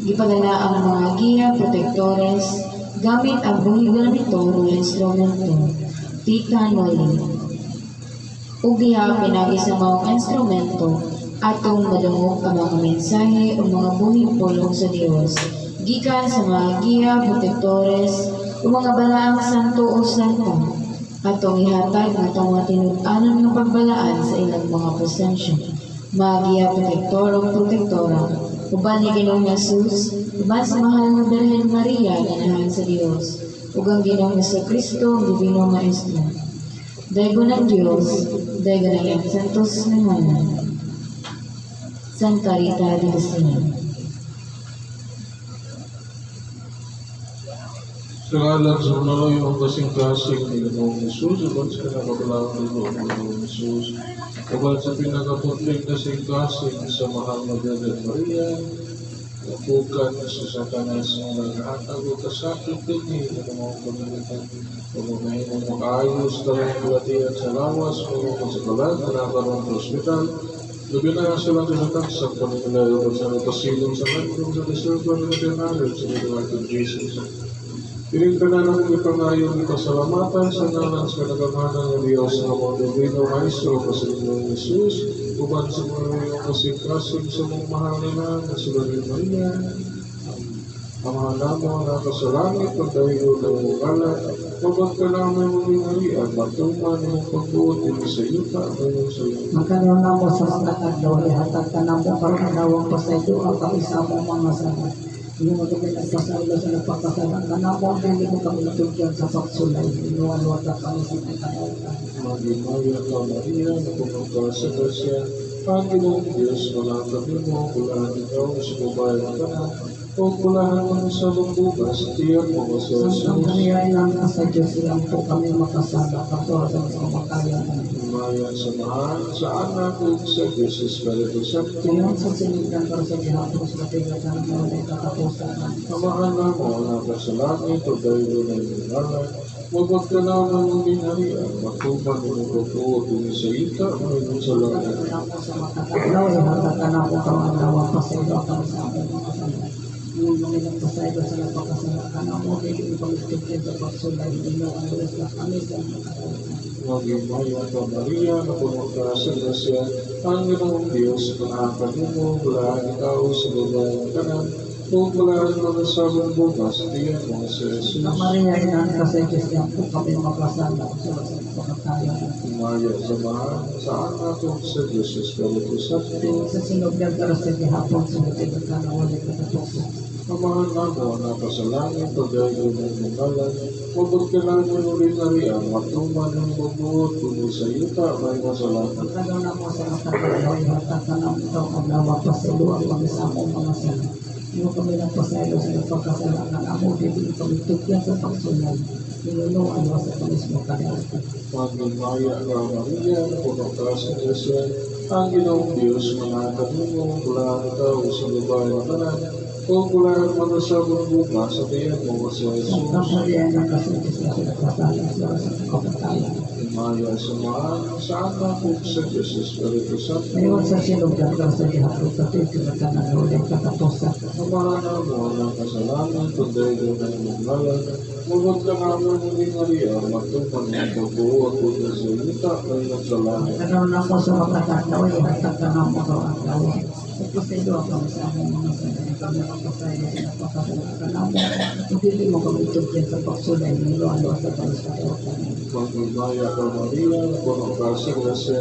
Gipadala ang mga giya, protektores, gamit ang buhigan nito ng instrumento, tikan wali. Ugiha pinagi sa mga instrumento, atong madungog ang mga mensahe o mga buhing pulong sa Dios, gikan sa mga giya, protektores, o mga balaang santo o santa, atong ihatag ng mga tinud-anon ng pagbalaan sa ilang mga presensya, mga giya, protektor o protektora, uban ni Ginoong Jesus, uban sa mahal na Birhen Maria, ganahan sa Dios, ug ang Ginoong Jesucristo, ang Divino Maestro. Daigo ng Diyos, daigo ng iyang santos na ngalan. Santa Rita de Castilla. Sa ngalan sa unaloy ang kasing-kasing ni Ginoong Jesus, uban sa kinakabalaan ni Ginoong Jesus, uban sa pinakaputling kasing-kasing sa mahal na Birhen Maria, bukan sa Satanas ang naghatag o kasakit din na mga komunidad. Pagmamahin ang makaayos talang kulatian sa lawas, pagmamahin sa kalan, nakaroon sa hospital, gabi na sila sa taksak, pagmamahin sa napasilong sa nagtong sa reservoir ng Eternal sa Lord of Jesus. Piling ka na ng ipangayon ni pasalamatan sa ngalan sa kanagamanan ng Diyos na mga Divino Maestro sa Ginoong Jesus, uban sa mga kasing-kasing sa mga mahal nila na sila ni Maria, ang mga namo na kasalangit, pagdahiyo ng mukala, pagkat ka namin mo ni Maria, matuman mo pagbuot din sa yuta, ngayon sa iyo. Magkaroon na mo sa mga tagdaw, ihatag ka na mo karoon nawang pasaydo ang kaisa mo mga sabat. Hindi mo kami nagpasalo sa nagpapasala ka na mo, hindi mo kami natugyan sa pagsulay, inuwan-wag ka kami sa pagkakautan. Magimaya ka Maria, na pumunta sa Grasya, Panginoong Diyos, malakad mo, kulahan ikaw sa babae ng kanan, o kulahan mo sa lumbugas, tiyak mo sa Santa Jesus. Maria, ilang ka sa Diyos, ilang po kami makasala, kapurasan sa kamakayan. Maya sa mahal, sa anak ug sa Diyos Espiritu Santo. Ngayon sa sinigdan para sa gihapon sa katigatan ng mga katapusan. Amahan na mo na sa langit o dahil na iningalan, wabag ka naman ng binarian, matuman mo pagtuot din sa ita, ngayon sa langit. Ako sa matataglaw, ihatag ka na po kang nawang pasaydo para sa aking makasala. Yung mga ilang pasaydo sa napakasala ka na mo, hindi ipag-istipin sa pagsulay, hindi mo ang ulas na kami sa makasala. Magimaya ka Maria, na pumunta sa Grasya, ang Ginoong Diyos, panahatan mo, kulahan ikaw sa babae ng kanan, o kulahan mo na sa bukas, tiyan mo sa Jesus. Sa Maria, ilang ka sa Diyos, yan po kami makasala sa pagkakayan. Maya sa mahal, sa anak ug sa Diyos Espiritu Santo. Sa sinugdan para sa gihapon sa katigatan ng walang katapusan. Amahan na mo na pasalangit, pagdayo ng mungalan, wabag ka lang mo rin na riyan, matuman ng magbuot, kung sa yuta, may masalamat. Magkano na mo sa matataglaw, ihatag ka na ito ang nawapasalo ang pag-isama mga sala. Yung kami ng pasalo sa pagkasala ng amo, hindi kami tukyan sa pagsunod. Ninunuan mo sa kamismo kadalito. Magimaya ka Maria, na puno ka sa Grasya, ang Ginoong Diyos, manatag mo, kulahan ikaw sa babae ng kanan, o kulahan mo na sa bukas, sa tiyan mo sa Jesus. Ang Maria ng kasunod na pinagpasala sa kapatayan. Maya sa mahal, sa anak ug sa Diyos Espiritu Santo. Ngayon sa sinugdan para sa gihapon sa katigatan ng walang katapusan. Amahan na mo ng kasalanan, pagdayo ng mungalan, mabag ka naman ng Maria, matuman ng pagbuot, kung sa yuta, may masalamat. Magkano na mo sa matataglaw, ihatag ka na mo ang lawa. Pasaydo ang kami sa aming mga sanay. Kami ang pasaydo sa napakasala ka na mo. Hindi mo kami tukyan sa pagsulay, nilualo sa pagkakautan. Magmaya ka Maria, puno ka sa Grasya,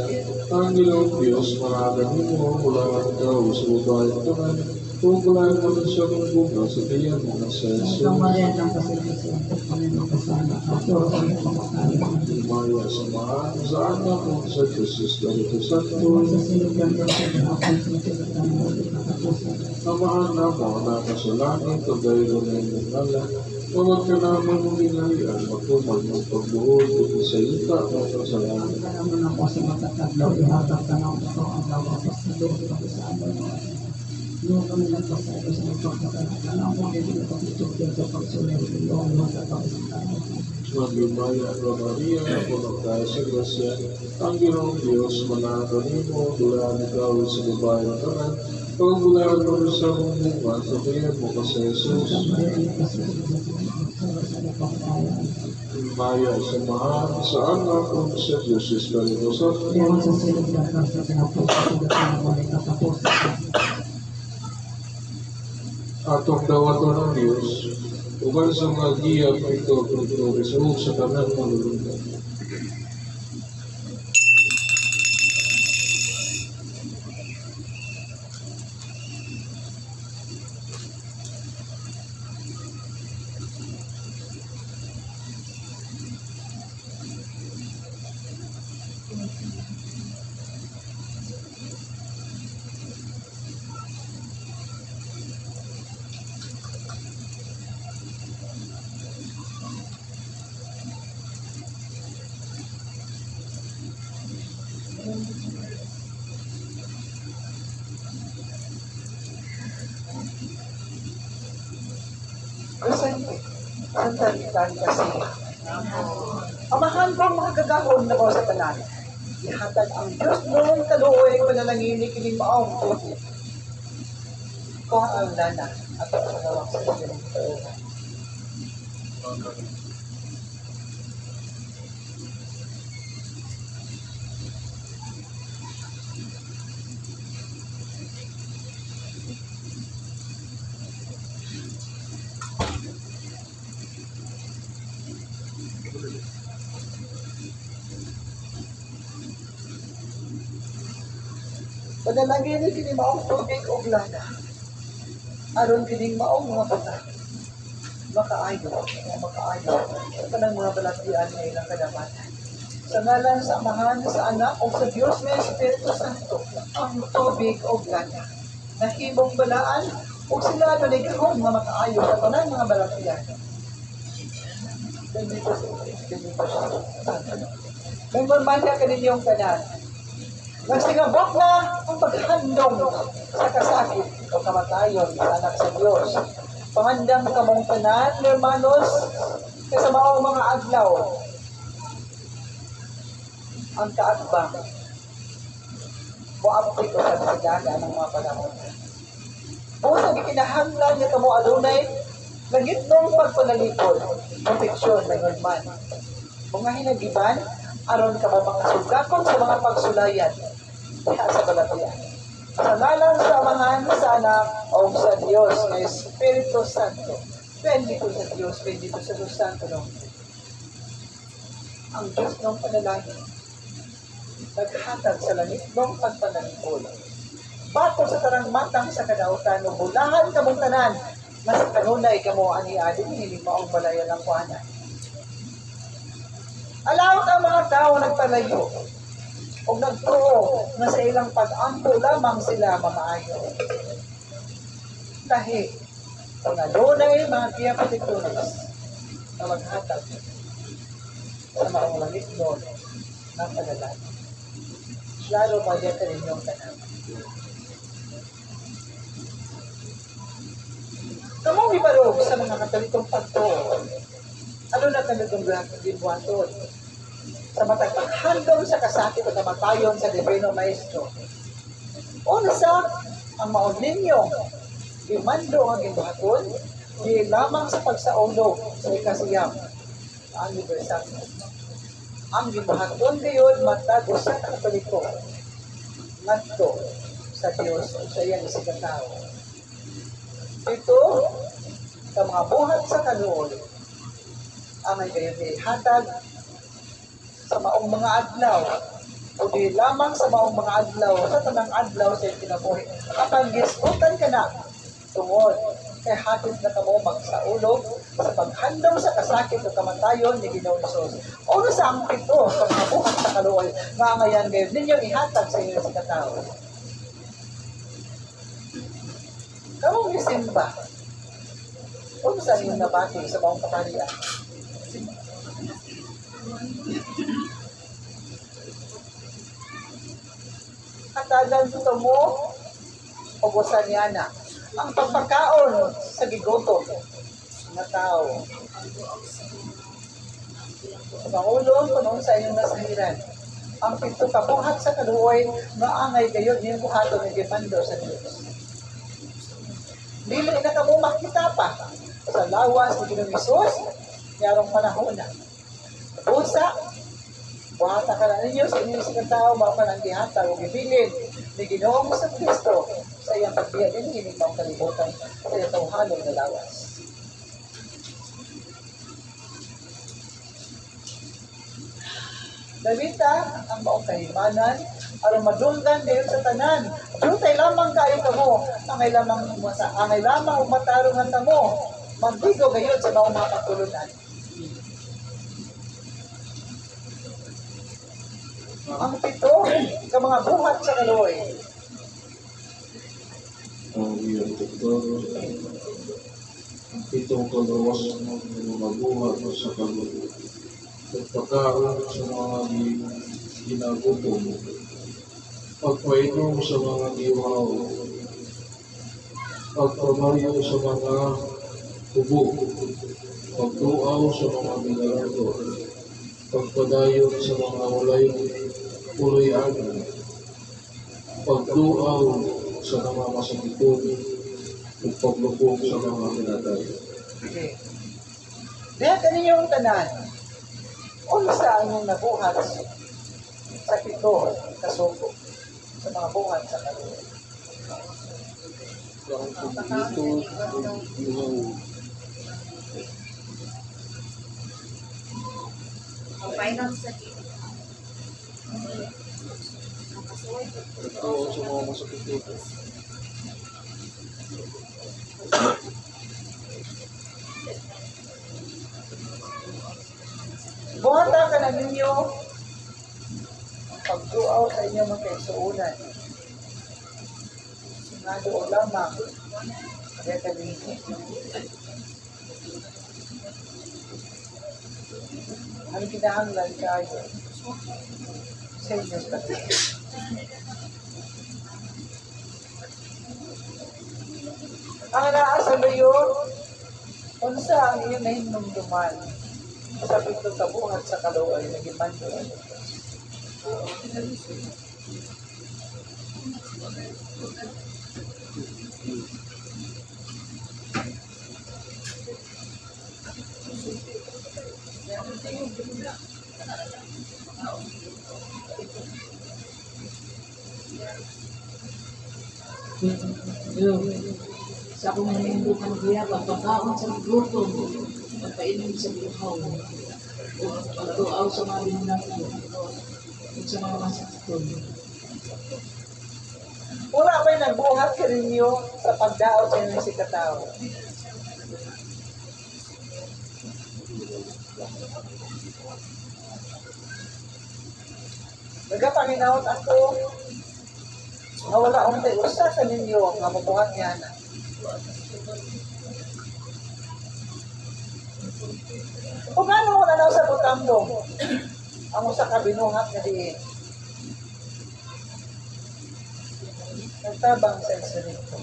ang Ginoong Diyos, managan mo, kulahan ikaw sa babae ng kanan, o kulahan mo na siya ng bukas, sa tiyan mo na sa Ang Jesus. Maria ng kasigasi ang kami makasala. Kapuro kami kumakain. Maya sa mahal, sa anak ug sa Diyos Espiritu Santo. Ngayon sa sinugdan para sa gihapon sa katigatan ng walang katapusan. Amahan na mo na kasalanan, pagdayo ng mungalan, wabag ka naman ng binarian, matuman ng pagbuod, kung sa yuta, may masalamat. Magkano na mo sa matataglaw, ihatag ka na mo ang lawa. Pasaydo ang kami sa aming mga sanay. Yung kami nagpasaydo sa pagkakasala ka na mo, hindi mo kami tukyan sa pagsulay, nilualo sa pagkakautan. Magimaya ka Maria, na puno ka sa Grasya, ang Ginoong Diyos, manatag mo, kulahan ikaw sa babae ng kanan, Pagbulaan mo rin sa bunga, sa kaya mo ka sa Jesus, maya sa mahal, sa anak, o sa Diyos, Espiritu Santo. Ewan sa silid ng kasa pinapusa ko na pinamalik at tapos Atong dawato ng Diyos, uban sa mga giya, ito, resolve sa kanang malulungan. Presente. Sandalitan kasi. Amahan ko ang mga gagahon na ko sa tanan. Ihatag ang Diyos noong kaluoy ko na nanginig kining maong tuti. Ko ang lana at ang pagawang sa iyo ng pagawang. Panalangin kini maong tubig o lana. Aron kining maong mga bata. Makaayo, kanang mga balatian na ilang kadamatan. Sa ngalan sa Amahan, sa Anak, o sa Diyos na Espiritu Santo, ang tubig o lana. Nahimong balaan, o sila na nagahong mga makaayo sa tanang mga balatian. Bendito siya. Memormanya ka ninyong kanan. Nagsingabot na ang paghandong sa kasakit o kamatayon sa anak sa Diyos. Pangandang kamong tanan, hermanos, kasamaong mga adlaw. Ang kaatbang, muabti ko sa kasigaga ng mga panahon. Buong sa gikinahanglan niya kamo adunay, nagitnong pagpanalikod, proteksyon na yun man. Mga hinagiban, aron ka mga sugakon sa mga pagsulayan, diha sa balatian. Sa ngalan sa Amahan, sa Anak, o sa Diyos na Espiritu Santo. Bendito sa Diyos, bendito sa Diyos Santo nung. Ang Diyos ng panalangin, naghatag sa langit ng pagpanalipod. Bato sa tarang matang sa kadautan, o bulahan kamong tanan, na sa kanunay kamo ani adin, hindi maong balayan ng kuhanan. Alawat ang mga tao nagpalayo o nagtuo na sa ilang pag-ampo lamang sila mamaayo. Dahil kung adunay mga kiyapatitulis na maghatag sa maong langit doon ng panalangin. Lalo pa diyan ka ninyong tanan. Kamong ibarog sa mga katolikong pagtuo. Ano na talagang gibuhaton? Sa matagpaghandong sa kasakit o kamatayon sa Divino Maestro. Unsa ang maon ninyo, imando ang gibuhaton, di lamang sa pagsaulo sa ikasiyam, ang universal. Ang gibuhaton gayon matag sa katoliko, ngadto sa Dios o sa iyang isikatao. Ito, sa mga buhat sa kaluoy, ang may gayon hatag sa maong mga adlaw o di lamang sa maong mga adlaw sa tanang adlaw sa kinabuhi. Kapag gisgutan ka na tungod kay hatid na kamo magsaulog sa paghandong sa kasakit o kamatayon ni Ginoong Hesus. Ono sa ang pito sa mga buhat sa kaluoy nga ngayon gayon ninyong ihatag sa inyo sa katao. Kamong isimba ono sa inyong nabati sa maong kapalian. Katagan ito mo, ubusan niya na. Ang pagpakaon sa gigoto ng tao. Sa Pangulong, punong sa inyong nasahiran. Ang pito kabuhat sa kaluoy, maangay kayo niyong buhato ng gipando sa Diyos. Dili na kamo makita pa sa lawas ni Ginoong Hesus yarong panahon na. Usa, buhata ka na ninyo sa inyong sikang tao, mga pananggihan, tawag ibilin ni Ginoong Kristo sa iyang pagbiya din, hindi mong kalibutan sa iyong tawhalong na lawas. Dawita ang maong kahimanan, aron madulgan din sa tanan. Dutay lamang kayo kamo, angay lamang umatarungan kamo, magbigo gayon sa maong mga pagtulunan. Ang pito, ka mga buhat sa kaloy. Ang iyong doktor, ang pitong kalawas ng mga buhat sa kalulo. Pagpakaon sa mga ginagutom, pagpainom sa mga iwaw, pagpamayo sa mga tubo, pagtuaw sa mga binarado, pagpadayon sa mga walay puloy-ano, pagtuaw sa mga masakiton, at paglupong sa mga pinatay. Okay. Diyan kaninyong tanan, unsa ang inyong nabuhat sa pito kasuko sa mga buhat sa kaloy. Ang pagdito, iwaw, pagtuaw sa mga masakiton. Buhata ka na ninyo ang pagduaw sa inyong mga kaisuunan. Sinado o lamang kaya kanino. Ang kinahanglan kayo sa inyong pati. Ang naasa luyo, unsa ang inyong nahinumduman sa pito kabuhat sa kaloy na gimando. Sa akong manimubukan kuya, pagpakaon sa gutom, pagpainom sa buhaw, pagtuaw sa mga binanako, at sa mga masakiton. Wala may nagbuhat ka ninyo sa pagdaot sa inyong sikataw. Nagapanginaot ako na wala akong usa sa ninyo nga mabuhat niya na. Kung ano mo na sa butambo, ang usa ka binuhat nga diin. Nagtabang sa insulito.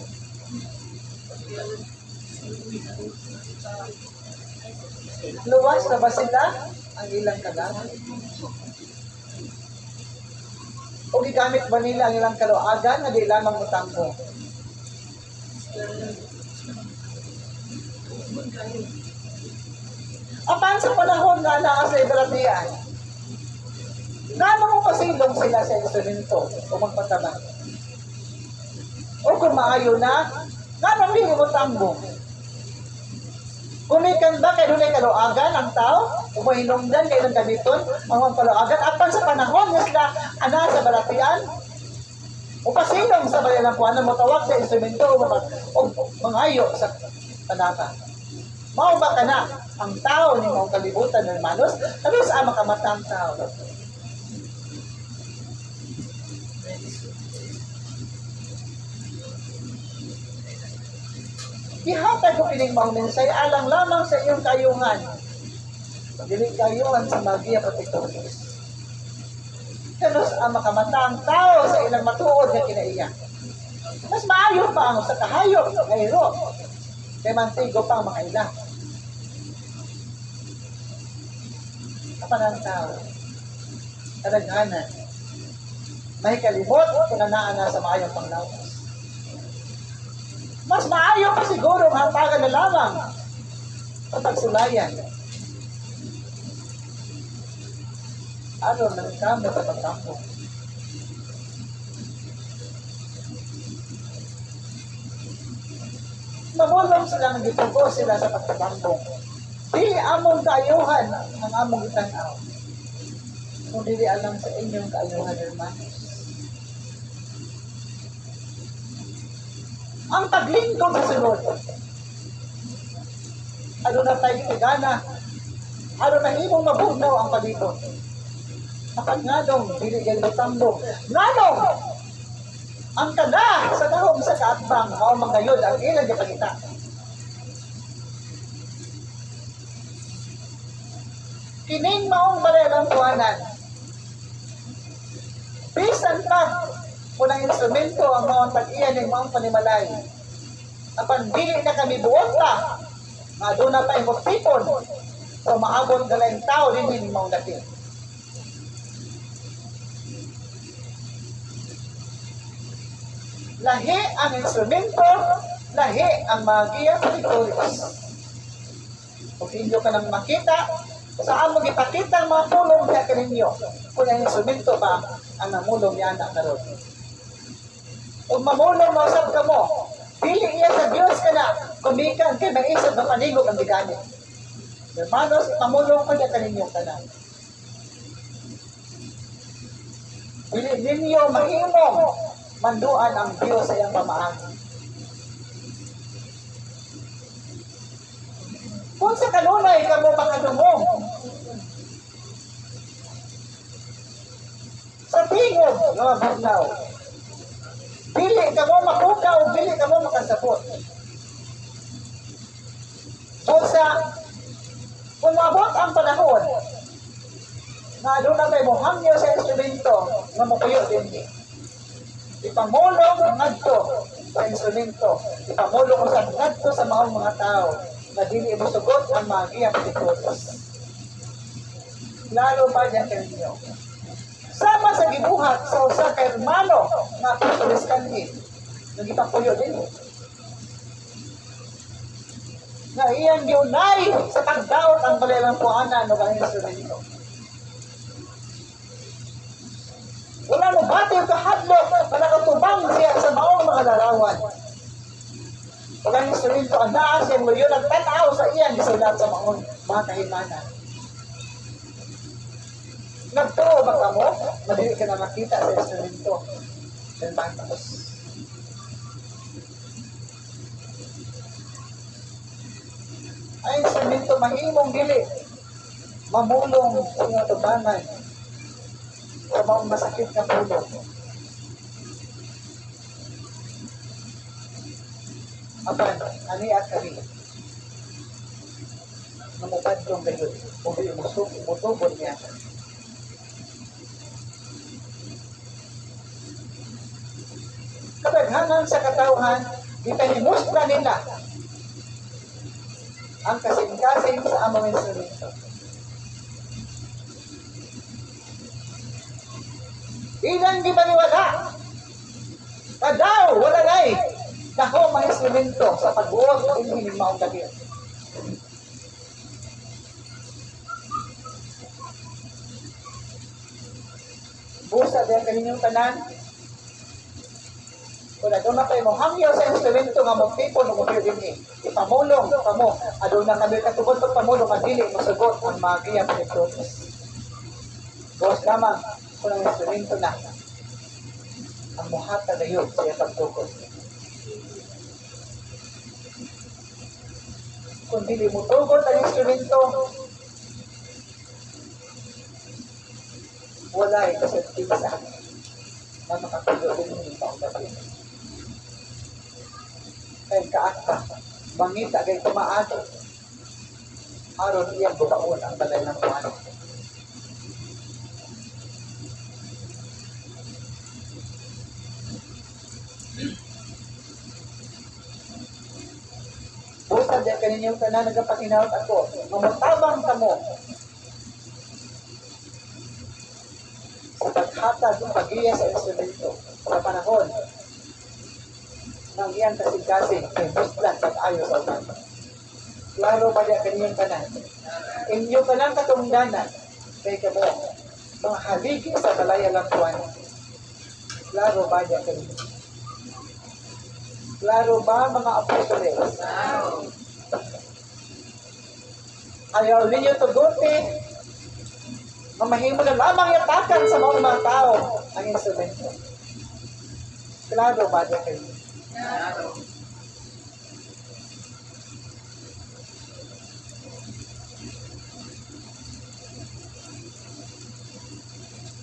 Luwas na ba sila ang ilang kagamit? O gigamit ba nila ang ilang kaluagan na di lamang mutambo? Apan sa panahon nga naa sa ibaratian, nga mo pasilong sila sa instrumento o magpatabang. O kung maayo na, nga nang hindi mo tambo. Kumikan ba kayo doon ay kaluagan ang tao? Umahinongdan kayo ng gamiton, ang kaluagan. Apan sa panahon nga sila ana sa baratian, o pasilong sa bayan ng puwanan mo tawag sa instrumento o mangayo sa panata. Mao ba ka na ang tao ni mong kalibutan ng manos? Ano sa makamata ang tao? Ihatag ko piling mga mensay alang lamang sa iyong kayungan. Dili kayungan sa Magia Protectores. Kanos ang makamata ang tao sa ilang matuod na kinaiya. Mas maayo pa ang sa kahayop, kayro. Kay mantigo pa ang makaila. Kapan ang tao? Kadaghanan. May kalimot kung nanaan na sa maayong panglawas. Mas maayo pa siguro ang hatagan na lamang sa pagsulayan. Ano nang kamo sa pagkampo? Mamulong sila ng gitugo sila sa pagkabambong. Dili among kaayuhan ang among itanaw. Kung dili alam sa inyong kaayuhan, hermanos. Ang paglingkod sa sunod. Ano na tayo kagana? Ano na imong mabugnaw ang palibot? Kapag ngadong, dili yan matambong. Ngadong! Ang kada sa dahom sa kaatbang, mao manggayod ang ilang kapagita. Kining maong balalang kuhanan. Bisan pa, unang instrumento ang mga pag-iyan ng mga panimalay. Apan dili na kami buwanta, nga doon na tayo magtipon, o maabot galang tao din yung mga dating. Lahi ang instrumento, lahi ang magiya palitoris. Kung inyo ka nang makita, saan mo ipakita ang mga pulong niya kaninyo? Kung ang instrumento ba ang namulong niya na karon? Kung mamulong mausap ka mo, pili iya sa Diyos ka na, kumikan kay maisap na panigog ang giganit. Hermanos, pamulong ko niya kaninyo ka na. Pili ninyo mahimong manduan ang Diyos sa iyang pamaagi. Kung sa kanunay ka mo makadumong, sa tingog, mga bagnaw, pili ka mo makuka o pili ka mo makasabot. Kung mabot ang panahon, na doon na tayo mo hangyo sa instrumento, na mapuyo din. Ipamulong ang ngadto sa instrumento. Ipamulong ko sa ngadto sa mga tao na dili mo sugot ang magiya patikutos. Lalo ba niya kaninyo? Sama sa gibuhat sa usa ka hermano nga apostoles kanhi, nagipapuyo din. Na iyang giunay sa pagdaot ang balalang kuhanan o ang instrumento. Wala mo bati ang kahadlok, panakatubang siya sa maong mga larawan. Pag ang instrumento, ang naas yung luyo, nagtataw sa iyan, isulat sa maong mga kahimanan. Nagturo ba ka mo? Madili ka na makita sa instrumento. Yan ba ang tapos? Ay, instrumento, mahimong dili. Mamulong sa mga tubangan. Sa mga masakit na pulo. Apan, ani at kami. Namupad kong gayon. O mutubon niya. Kadaghanan sa katauhan, ipanimustra nila ang kasing-kasing sa among instrumento. Ilang gibaliwala. Kadaw, wala na'y dako mga instrumento sa pagbuwag ng inyong maong dagir. Busa din kaninyong tanan. Kung aduna kayo mo hangyo sa instrumento nga mong tipo ng mga din ipamulong ka mo. Aduna kami katubod pag pamulong ang dili masugot ang magiya pinagprotes. Buwas lamang kung ang instrumento na ang muhata na yun sa iyang pagtukod. Kung dili mo tugot ang instrumento, wala kasi kita na makatuloy din yung panggabi. Kaya kaakta, mangita kay tumaado. Aron iyang bukaon ang balay ng kuhanan. Busa diyan kaninyong tanan nagapakinawat ako, mamutabang ka mo sa paghatag ng pag-iya sa instrumento sa panahon ng iyang kasing-kasing kay Muslan pag-ayo sa uban. Klaro ba niya kanyang kanan? Inyo kanang katungdanan kay kamo mga haligi sa balaya lapuan. Klaro ba niya kanyo? Klaro ba mga apostoles? Ayaw ninyo tuguti, mamahimo na lamang yatakan sa mga tao ang instrumento. Klaro ba niya kanyo?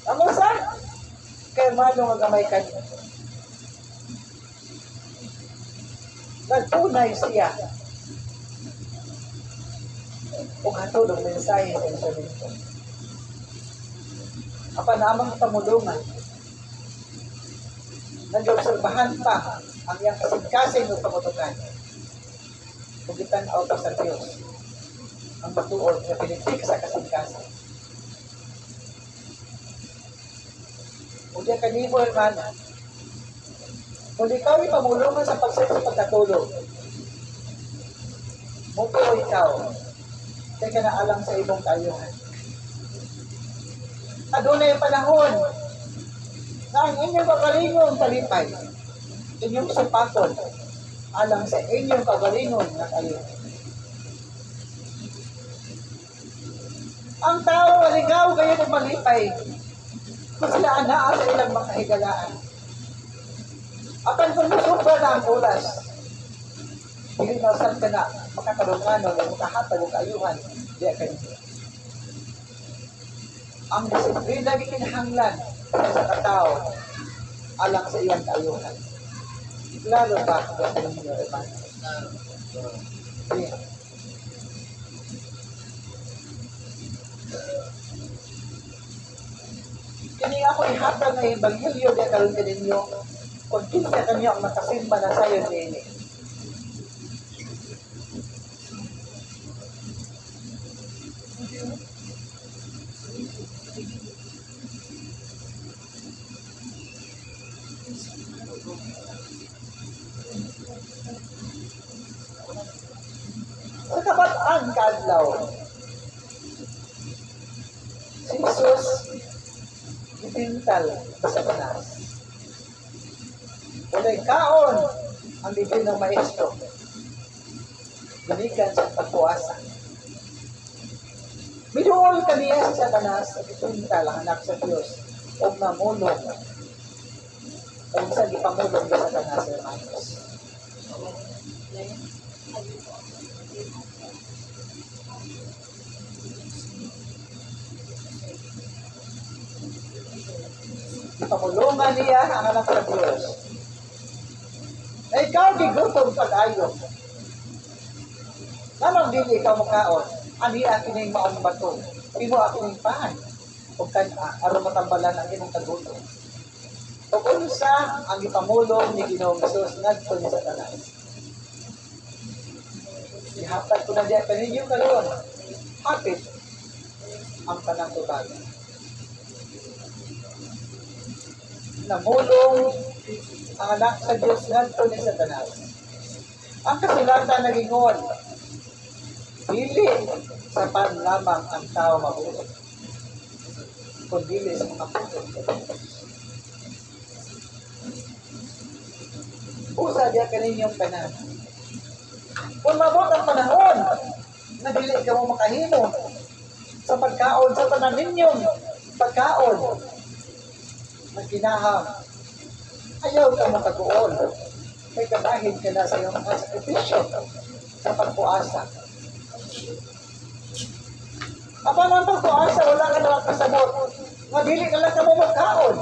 Ang usa, kay Mano nga gamay kanyo. Nagtunay siya. O katulong mensahe sa instrumento. Apa namang pamulungan. Nag-obserbahan pa ang iyang kasing-kasing ng pamutukan. Pugitan out sa Diyos. Ang matuod na pinitik sa kasing-kasing. O diya kanimo, hermana. Kung ikaw ay pamulungan sa pagsayo sa pagkatulog, muto o ikaw, kaya ka naalang sa ibong kayuhan. Adunay ang panahon na ang inyong kagalingon kalipay, inyong supakon, alang sa inyong kagalingon na kayo. Ang tao aligaw kayo ng malipay, kung sila anaa sa ilang makahigalaan. Apan kung masubra na ang oras, hindi nasan ka na makakalungan o makahatag o kaayuhan, diya kayo. Ang disiplina gikinahanglan sa katao alang sa iyang kaayuhan. Klaro ba kung ano ninyo, hermano? Yeah. Kini ako ihatag na ebanghelyo di karon kaninyo kung kinsa kanyo ang makasimba na sayon niini. Sa kabataan kadlaw, si Jesus ipintal sa Tanas. Walay kaon ang bibig ng maestro. Gamikan sa pagpuasa. Miduol kaniya sa Tanas at ipintal ang anak sa Diyos o namulong o sa ipamulong sa Tanas, hermanos. Ipamulungan niya ang anak sa Diyos. Na ikaw gigutom pag-ayo. Namang dili ikaw makaon, ani akin yung maong bato, imo akin yung paan, o aron matambalan ang imong tagutom. O unsa ang ipamulong ni Ginoong Hesus ngadto ni Satanas. Ihatag ko na diya kaninyo karon. Hapit ang kanang tubagan. Namulong ang anak sa Diyos ngadto ni Satanas. Ang kasulatan nagingon, dili sa pan lamang ang tao mabuot, kundi sa mga puso. Usa diya kaninyong tanan. Kung mabot ang panahon na dili ka mo makahimo sa pagkaon sa tanan ninyong pagkaon, magkinahang ayaw ka makaguol. May kabahin ka na sa iyong mga sakripisyo sa pagpuasa. Apa ng pagpuasa, wala ka naman kasabot. Madili ka lang ka mo magkaon.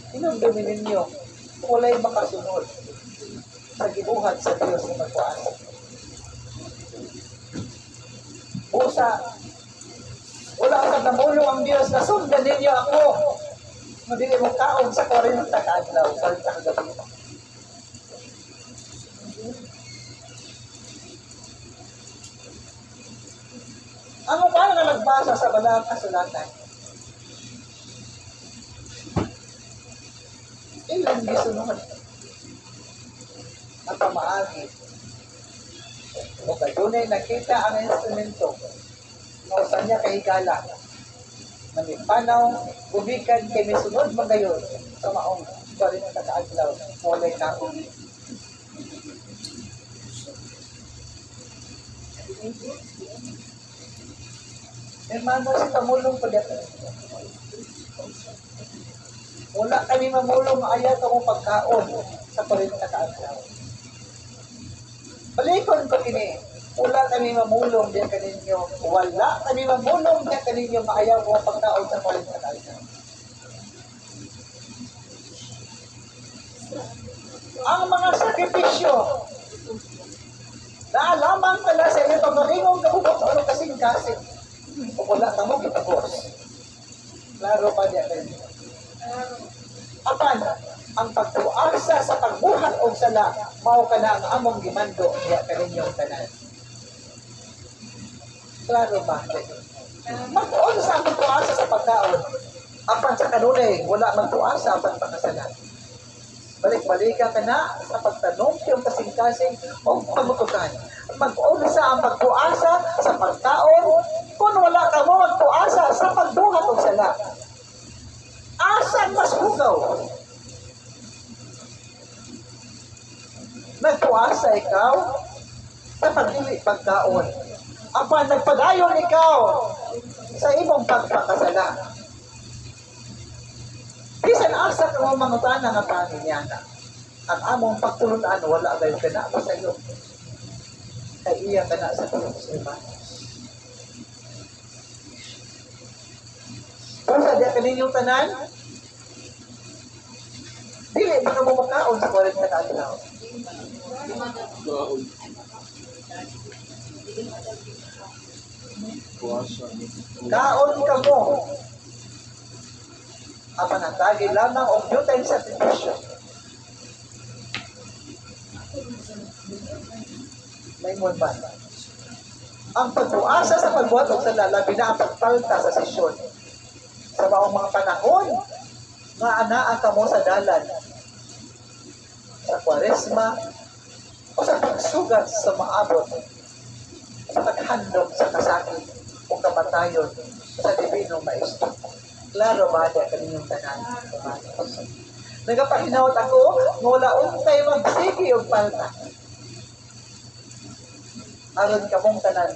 Inumdumin ninyo, walay makasunod sa gibuhat sa Diyos sa pagpuasa. Usa, wala ka namulong ang Diyos na sundan ninyo ako. Madili mo kaon sa 40 kadlaw, 40 kagabi. Ano ba nga nagbasa sa Banal Kasulatan? iyang gisunod ang pamaagi. O kadunay nakita ang instrumento na usan niya kahigala. Manipanaw, gubikan kay misunod magayon sa maong bari ng kakaadlaw. Walay kaon. Hermano, si Pamulong pa dito. Wala kami mamulong ayat ang pagkaon sa parin na kaadlaw. Balikon ko kini. Wala kami mamulong diya kaninyo. Wala kami mamulong diya kaninyo maayaw ang pagkaon sa parin na kaadlaw. Ang mga sakripisyo na lamang pala sa iyo pamaringong kabubot o kasing-kasing. O wala ka mo kitapos. Klaro pa diya kaninyo. Apan, ang pagtuasa sa pagbuhat o sala, mao ka na ang among gimando niya kaninyong tanan. Klaro ba? Magtuon sa pagtuasa sa pagkaon. Apan sa kanunay, wala magtuasa apan pakasalan. Balik-balikan ka na sa pagtanong yung kasing-kasing o pamutukan. Magtuon sa ang pagtuasa sa pagkaon kung wala ka mo magtuasa sa pagbuhat o sala. Asan mas hugaw? Nagpuasa ikaw sa pagdili pagkaon. Apa nagpadayon ikaw sa imong pagpakasala. Bisan asa ka mo mangutana nga paninyana. Ang among pagtulunan wala dahil ka na sa iyo. Kay iya ka na sa tulong sa iba. Kung sa diya kaninyong tanan, dili ba ka mo makaon sa 40 na adlaw? Kaon. Puasa. Kaon ka mo. Apan ang tagi lamang o yutay sa sakripisyo. May mo ba? Ang pagbuasa sa pagbuhat o sa lalabi na ang pagpalta sa sesyon. Sa maong mga panahon, nga anaa ka mo sa dalan, sa kwaresma, o sa pagsugat sa maabot, sa paghandog sa kasakit o kamatayon sa Divino Maestro. Klaro ba na kaninyong tanan? Nagapahinawat ako, mula untay magsigi o palta. Aron ka mong tanan,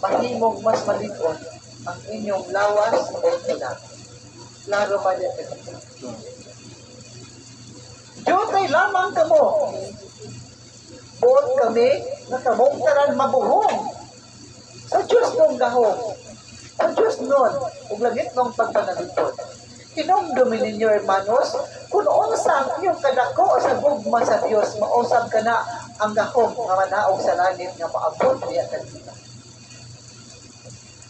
mahimong mas malikon ang inyong lawas o tilang. Klaro ba na kaninyong? Diyotay lamang ka mo. Buot kami, nakamong tanan mabuhong. Sa Diyos nung gahong. Sa Diyos nun, ug langit nung pagpanalipod. Hinumdumi ninyo, hermanos, kung unsa ang iyong kadako sa gugma sa Diyos, mausab ka na ang gahong nga manaog sa langit nga maabot niya kanina.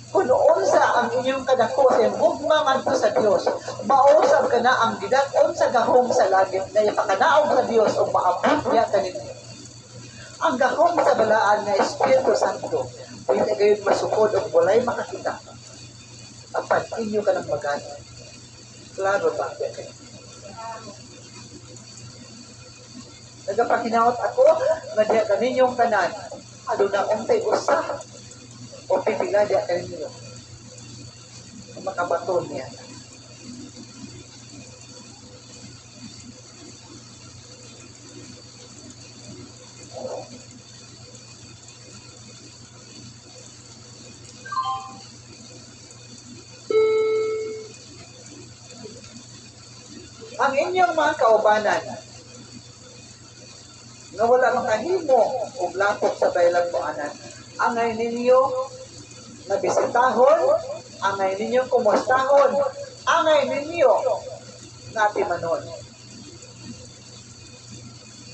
Kung unsa ang inyong kadako sa gugma manto sa Diyos, mausab ka na ang gidakon sa gahong sa langit nga ipakanaog sa Diyos o maabot niya kanina. Ang gahong sa balaan nga Espiritu Santo, hindi gayon masukod o walay makakita. Apan, inyo ka ng magana. Klaro ba? Nagapakinaot ako, na diya kaninyong kanan, ano na untay usa, o pipila diya kaninyo. Makabaton niya. Ang inyong mga kaubanan nga wala makahimo og lapok sa baylang tuanan, angay ninyo na bisitahon, angay ninyo kumustahon, angay ninyo na timanon.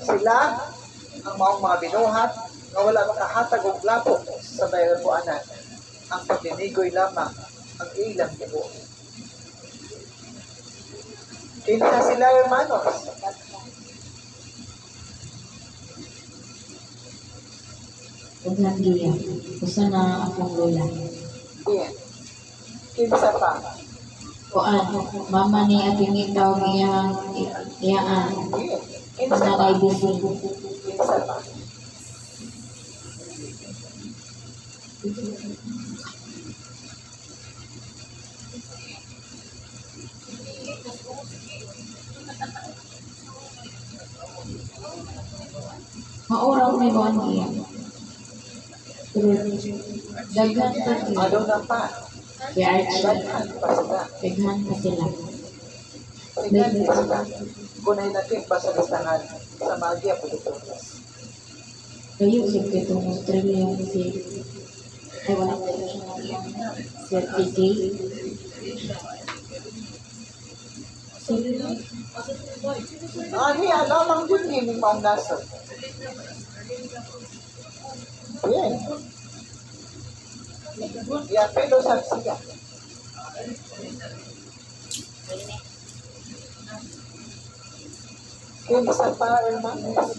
Sila ang maong mga binuhat nga wala makahatag og lapok sa baylang tuanan, ang paglinigoy lamang ang ilang tibuok. Kinsa sila, hermanos? Ugnan giya. Usa na akong lola. Bien. Kinsa pa? kuan, mama ni Apingitaw iyaan, Kinsa pa? nanay Bising. Kinsa pa? Maura ko may kuan iya. Pero daghan pa Ano sila. na pa? Kay Archie, Daghan pa sila. daghan pa sila. Tingnan din sila. Kung ay natin pa sa listahan sa Magya Pilipinas. Kayo siya itong Australia kasi ay wala pa siya ng iyang certificate. Niya, lamang din ni Mount Nasser. Yan. Ya, pero sa siya. Kinsa pa, hermanos?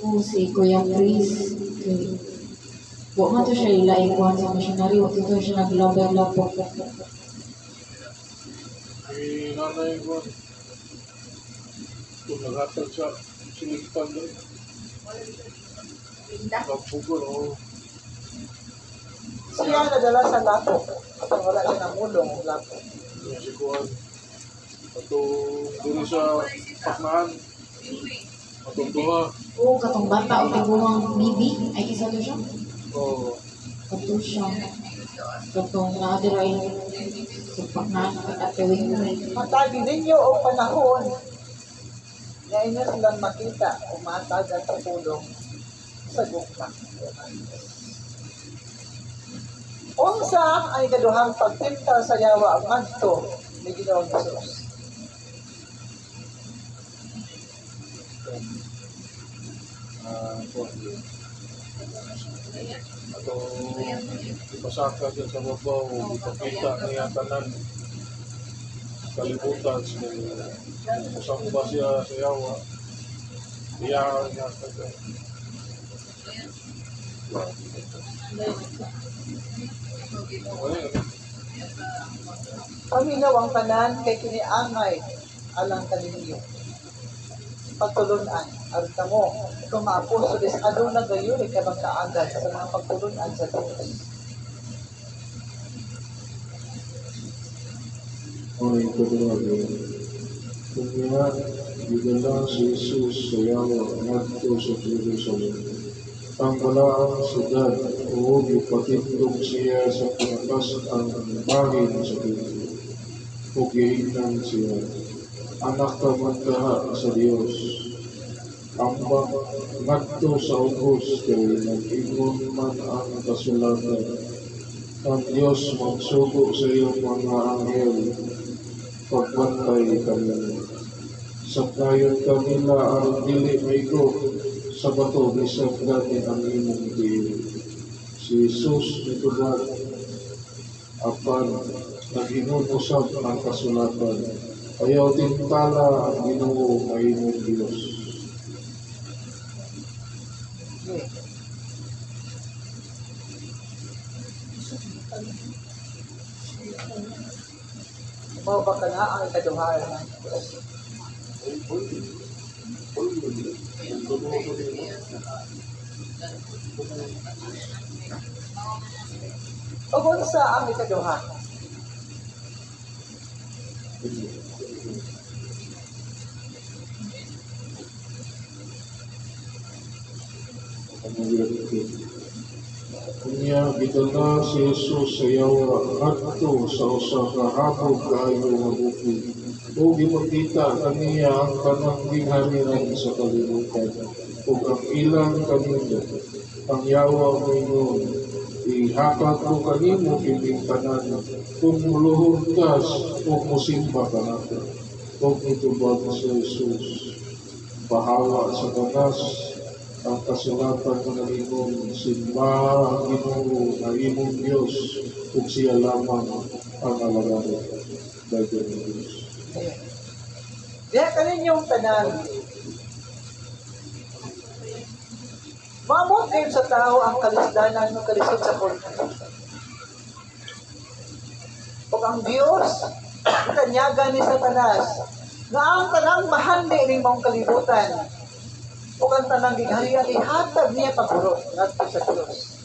O si Kuya Chris. Buwa man to siya ilaing kuhan sa missionary. Huwag ito siya naglabay-labok. Nanay ko, kung naghatag sa siligtan doon, nagpugol, Siya nadala sa lapo. At wala siya namulong ang lapo. yung si Kuan. Ato, dito sa Paknaan, atong duha, Oo, katong bata o tiguang bibi. Ay, isa to siya. o, Kato siya. Katong nadiray. Supak na at tawing mo. Matagi ninyo o panahon na inyo silang makita o matagan sa tulong sa gugma. Unsa ay kaduhang pagtimta sa yawa ang madto ni Ginoong Jesus. Kuan. Ato, ipasaka dyan sa babaw, ipakita niya tanan, kalibutan, usang ba siya sa yawa, iyaw niya tagan. Paminaw ang tanan kay kiniangay alang kaninyo. Pagtulunan, arta mo, kung maapostolis, aduna gayon ka magkaagad sa mga pagtulunan sa Diyos. Ay, kadrago. Kanya, gidala si Jesus sa yawa ngadto sa Jerusalem. Ang balaang syudad o ipatindog siya sa pinakas ang bahin sa Diyos. O giinan siya. Anak ka magkaha sa Diyos. Ambang ngadto sa ugos kay nag-ingon man ang kasulatan. Ang Diyos magsugo sa iyong mga anghel, pagbantay kanila. Sakayon kanila ang dili maigo sa bato bisag dati ang imong diin. Si Jesus nitubag apan nag-ingon usab ang kasulatan. Ayaw tintala ang Ginoo nga imong Diyos. Mao ba ka na ang ikaduhara ng Diyos? O kung sa ang ikaduha? Kunya gidala si Jesus sa yawa ngadto sa usa ka habog kaayo nga bukid. O gimakita kaniya ang kanang ginghariran sa kalibutan. O ang ilang kanino, ang yawa ngayon, ihakat ko kanimo kining tanan. Kung muluhod kas, o musimba ka natin. O itubag sa Jesus. Bahawa sa kanas, ang kasulatan mo ng imong simba ang Ginoo na imong Diyos ug siya lamang ang alagad. Daghan ng Diyos. Diya kaninyong tanan. Mamot kayo sa tao ang kalisdanan ng kalisod sa kulto. O ang Diyos, kanyaga ni Satanas, nga ang tanang mahandi ng mong kalibutan, o ang tanang giharian, ihatag niya pagurot ngadto sa Diyos.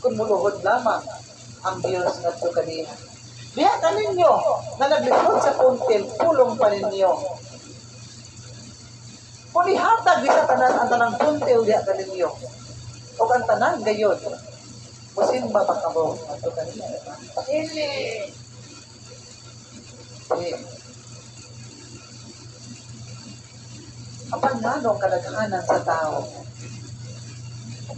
Kung muluhod lamang ang Diyos ngadto kaniya. Diya kaninyo, na naglisod sa puntil, pulong pa ninyo. Kung ihatag ni Satanas ang tanang puntil, diya kaninyo. O ang tanang gayon, musimba pa kamo ngadto kaniya. Apan nanong kadaghanan sa tao.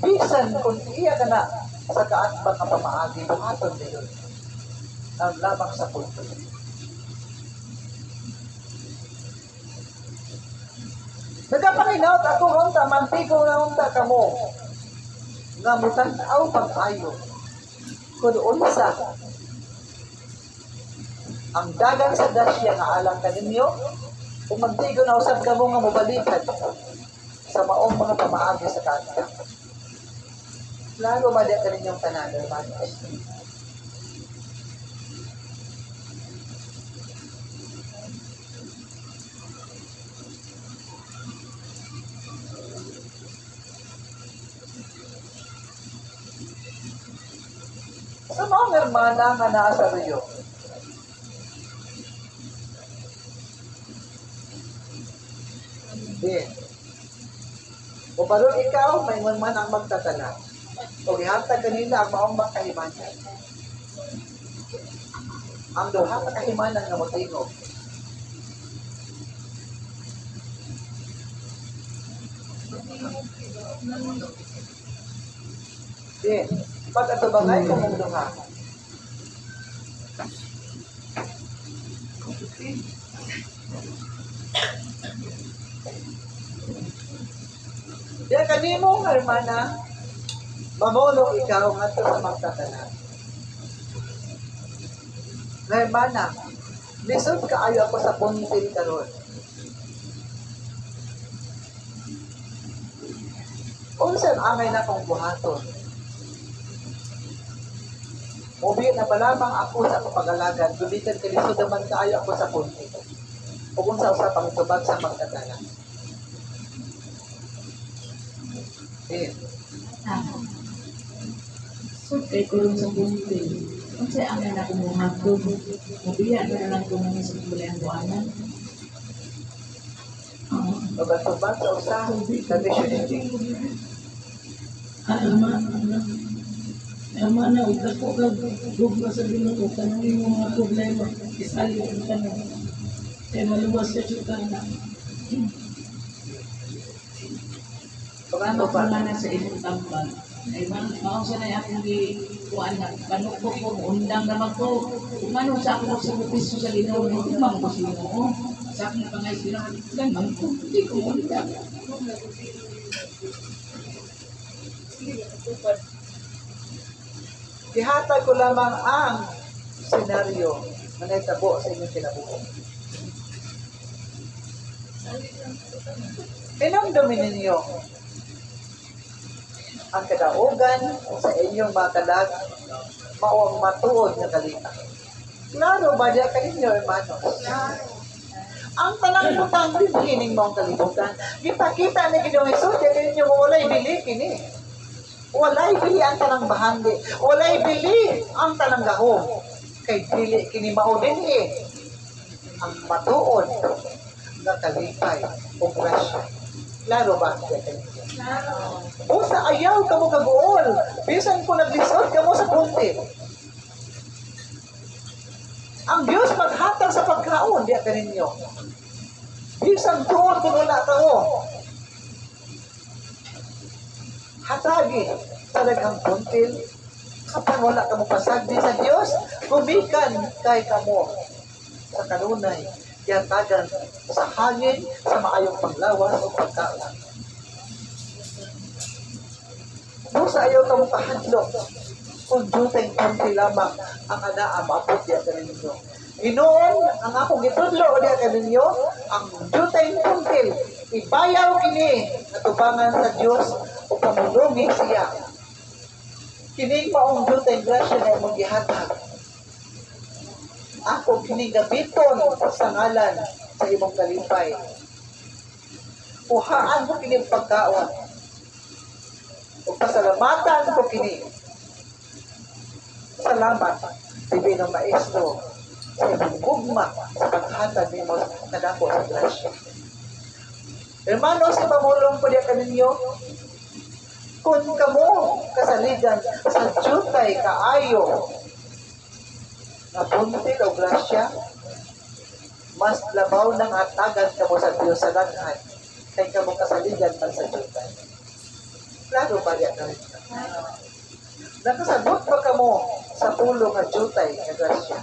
Bisan kung iya ka na sa kaatbang nga pamaagi, buhaton din ang lamang sa punto. Nagkapanginaot ako unta, mantigo na unta kamo. Nga mutanaw pag-ayo. Kung unsa, ang dagang sa dasya nga alang kaninyo, kung magtigo na usab ka mo nga mabalikan sa maong mga pamaagi sa kanya. Lalo ba diya kaninyong tanan, hermanos? Sa mga hermana nga nasa riyo, din. O balon ikaw, may man ang magtatala. O ihatag kanila ang maong makahimanan. Ang duha ka kahimanan nga motigo. Din. Pag ato bangay ka mong duha. Diya kanimo, hermana, mamulong ikaw ngadto sa magtatanan. Hermana, lisod kaayo ako sa puntil karon. Unsan angay na kong buhaton? Mubi na pa lamang ako sa kapag-alagan, gubitan ka lisod naman kaayo ako sa puntil. O kung sa usapang tubag sa magtatanan. So, kay kulong sa puntil. Kung sa'y ang na kumuhatog, mabiya na lang kumuha sa kulay ang buwanan. Mabatubag sa usahan, traditionally. Ama na, huwag ko gugma sa binuto, tanongin mo mga problema, isali ang tanong. Kaya maluwas ka siya na. Paano pa nga na sa imong tampan? Ay, maong sa na akong kuhaan na, panukbok ko, undang naman ko. Kung ano sa ako sa bupiso sa linaw, kumang ko sino ko. Sa akin na pangay sila, ganang ko, hindi ko undang. Ihatag ko lamang ang senaryo na naitabo sa inyong kinabuhi. Pinamdamin ninyo ang kadaugan sa inyong mga kalag maong matuod na kalita. Klaro ba diya kaninyo, hermanos? Ang tanang butang bibihining mong kalibutan, kita-kita ni Ginoong Hesus, diya kaninyo walay bili kini. Walay bili ang tanang bahandi. Walay bili ang tanang gahom. Kay bili kini mao dinhi ang matuod na kalipay o grasya. Klaro ba? Klaro. O sa ayaw ka mo kaguol. Bisan ko naglisod ka mo sa punti. Ang Diyos maghatag sa pagkaon, diya ka ninyo. Bisan tuon kung wala ka mo. Hatagi talagang puntil. Kapag wala ka mo pasagdi sa Diyos, kumikan kay kamo sa kanunay. Yatagan sa hangin, sa maayong paglawas o pagkaon. Doon sa ayaw ka mo kahadlok, kung duteng punti lamang ang anaa, maapot yan ka ninyo. Ginoon ang akong gitudlo o diha kaninyo ang dutay tungkil ibayaw kini atubangan sa Dios o pamulungi siya. Kini maong dutay grasya na imong gihatag. Ako kini gabiton sa ngalan sa imong kalipay. Uhaan ko kini pagkaon. O pasalamatan ko kini. Salamat, Divino Maestro, sa imong gugma sa paghatag ni mo kadako sa grasya. Hermanos, ipamulong ko diya kaninyo, kung kamo kasaligan sa jutay kaayo na buntil o grasya, mas labaw ng hatagan kamo sa Diyos sa daghan kay kamo kasaligan man sa jutay. Klaro ba diya na rin? Nakasabot ba kamo sa pulo nga jutay nga grasya?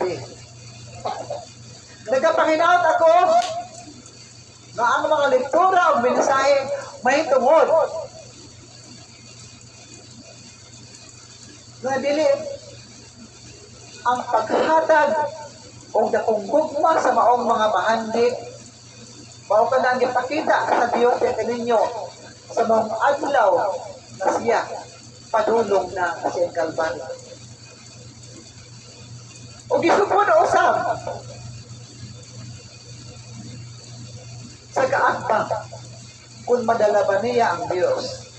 Okay. Nagkapanginaot ako na ang mga lektura o mensahe may tungod. Na dili ang paghatag o dakong gugma sa maong mga bahandi mao ka na ang ipakita sa Diyos ya kaninyo sa mga adlaw na siya padulong na sa siyang Kalbaryo. O gisupon na usab sa kaakbang kung madala ba niya ang Diyos.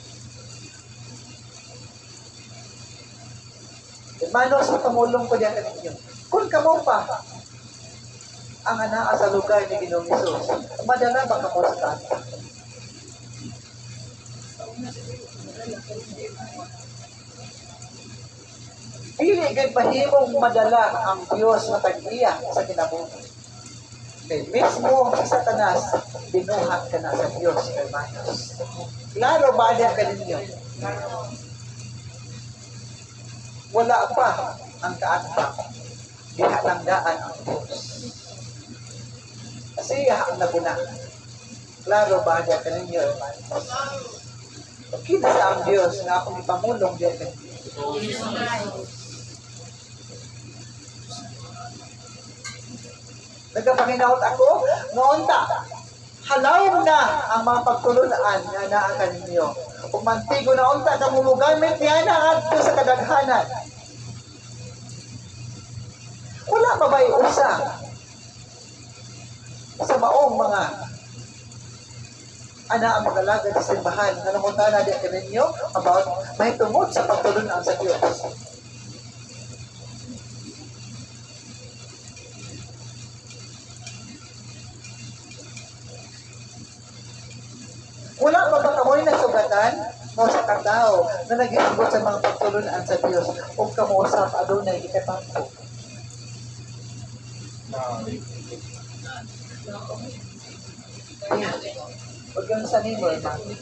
Hermanos, sa tumulong ko diyan kaninyo. Kung kamo pa ang anaa sa lugar ni Ginoong Hesus, madala ba kamo sa kaakbang? Dili kay pahimong madala ang Dios matag-iya sa kinabuhi. Kay mismo si Satanas binuhat ka na sa Dios, hermanos. Klaro ba niya kaninyo? Wala pa ang kaatbang. Diha lang daan ang Diyos. Kasi ang naguna. Klaro ba niya kaninyo, hermanos? Kita sa ang Diyos na akong ipamulong diya kaninyo. Nagkapanginahot ako, noon ta, halaw na ang mga pagtulunan nga naakan ninyo. Kung mantigo na unta, kamumugamit niya na adto sa kadaghanan. Wala pa ba'y usa sa maong mga ana ang magalagad sa simbahan na namunta na diya kaninyo about may tungod sa pagtulunan sa Diyos. Wala pa ba kamoy na sugatan mo sa katao na nag-iisgot sa mga pagtulunan sa Diyos o kamuusap adunay ikatampo? Huwag yung sanin mo, hermano.